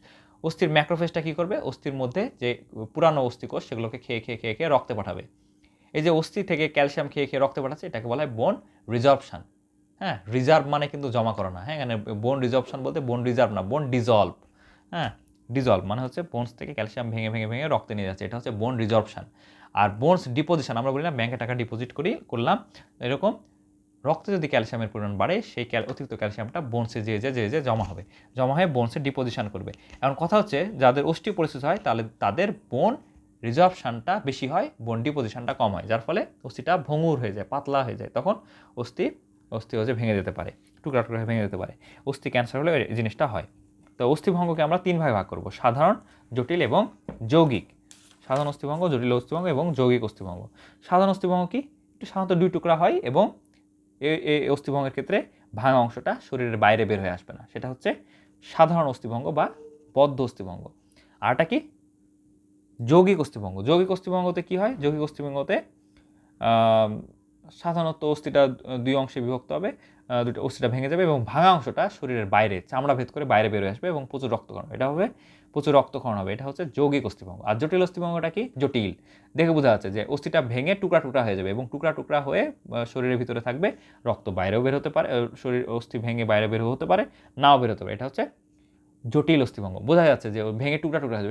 অস্থির ম্যাক্রোফেজটা কী করবে? অস্থির মধ্যে যে পুরানো অস্থিকোষ সেগুলোকে খেয়ে খেয়ে খেয়ে খেয়ে রক্তে পাঠাবে। এই যে অস্থি থেকে ক্যালসিয়াম খেয়ে খেয়ে রক্তে পাঠাচ্ছে, এটাকে বলা হয় বোন রিজর্পশন। হ্যাঁ, রিজার্ভ মানে কিন্তু জমা করা না। হ্যাঁ, এখানে বোন রিজর্পশন বলতে বোন রিজার্ভ না, বোন ডিজলভ। হ্যাঁ, ডিজলভ মানে হচ্ছে বোনস থেকে ক্যালসিয়াম ভেঙে ভেঙে ভেঙে রক্তে নিয়ে যাচ্ছে, এটা হচ্ছে বোন রিজর্পশন। আর বোনস ডিপোজিশন, আমরা বলি না ব্যাংকে টাকা ডিপোজিট করলাম, এরকম রক্তে যদি ক্যালসিয়ামের পরিমাণ বাড়ে, সেই অতিরিক্ত ক্যালসিয়ামটা বোনসে যে জমা হবে, জমা হয়ে বোনসে ডিপোজিশন করবে। এখন কথা হচ্ছে, যাদের অস্টিওপোরোসিস হয় তাহলে তাদের বোন রিজর্পশনটা বেশি হয়, বোন ডিপোজিশনটা কম হয়, যার ফলে অস্থিটা ভঙ্গুর হয়ে যায়, পাতলা হয়ে যায়। তখন অস্থি হচ্ছে ভেঙে যেতে পারে, টুকরা টুকরা ভেঙে যেতে পারে। অস্থি ক্যান্সার হলে এই জিনিসটা হয়। তো অস্থিভঙ্গকে আমরা তিন ভাগে ভাগ করব: সাধারণ, জটিল এবং যৌগিক। সাধারণ অস্থিভঙ্গ, জটিল অস্থিভঙ্গ এবং যৌগিক অস্থিভঙ্গ। সাধারণ অস্থিভঙ্গ কি? একটু সাধারণত দুই টুকরা হয়, এবং এই অস্থিভঙ্গের ক্ষেত্রে ভাঙা অংশটা শরীরের বাইরে বের হয়ে আসবে না, সেটা হচ্ছে সাধারণ অস্থিভঙ্গ বা বদ্ধ অস্থিভঙ্গ। আরটা কি? যৌগিক অস্থিভঙ্গ। যৌগিক অস্থিভঙ্গতে কী হয়? যৌগিক অস্থিভঙ্গতে সাধারণত অস্থিটা দুই অংশে বিভক্ত হবে, দুটো অস্থিটা ভেঙে যাবে এবং ভাঙা অংশটা শরীরের বাইরে চামড়া ভেদ করে বাইরে বেরোয় আসবে এবং প্রচুর রক্তক্ষরণ, এটা হবে প্রচুর রক্তক্ষরণ হবে। এটা হচ্ছে যৌগিক অস্থিভঙ্গ। আর জটিল অস্থিভঙ্গটা কি? জটিল। দেখে বোঝা যাচ্ছে যে অস্থিটা ভেঙে টুকরা টুকরা হয়ে যাবে এবং টুকরা টুকরা হয়ে শরীরের ভিতরে থাকবে, রক্ত বাইরেও বের হতে পারে, শরীর অস্থি ভেঙে বাইরে বের হতে পারে, নাও বের হতে পারে। এটা হচ্ছে জটিল অস্থিভঙ্গ। বোঝা যাচ্ছে যে ভেঙে টুকরা টুকরা হয়ে যাবে।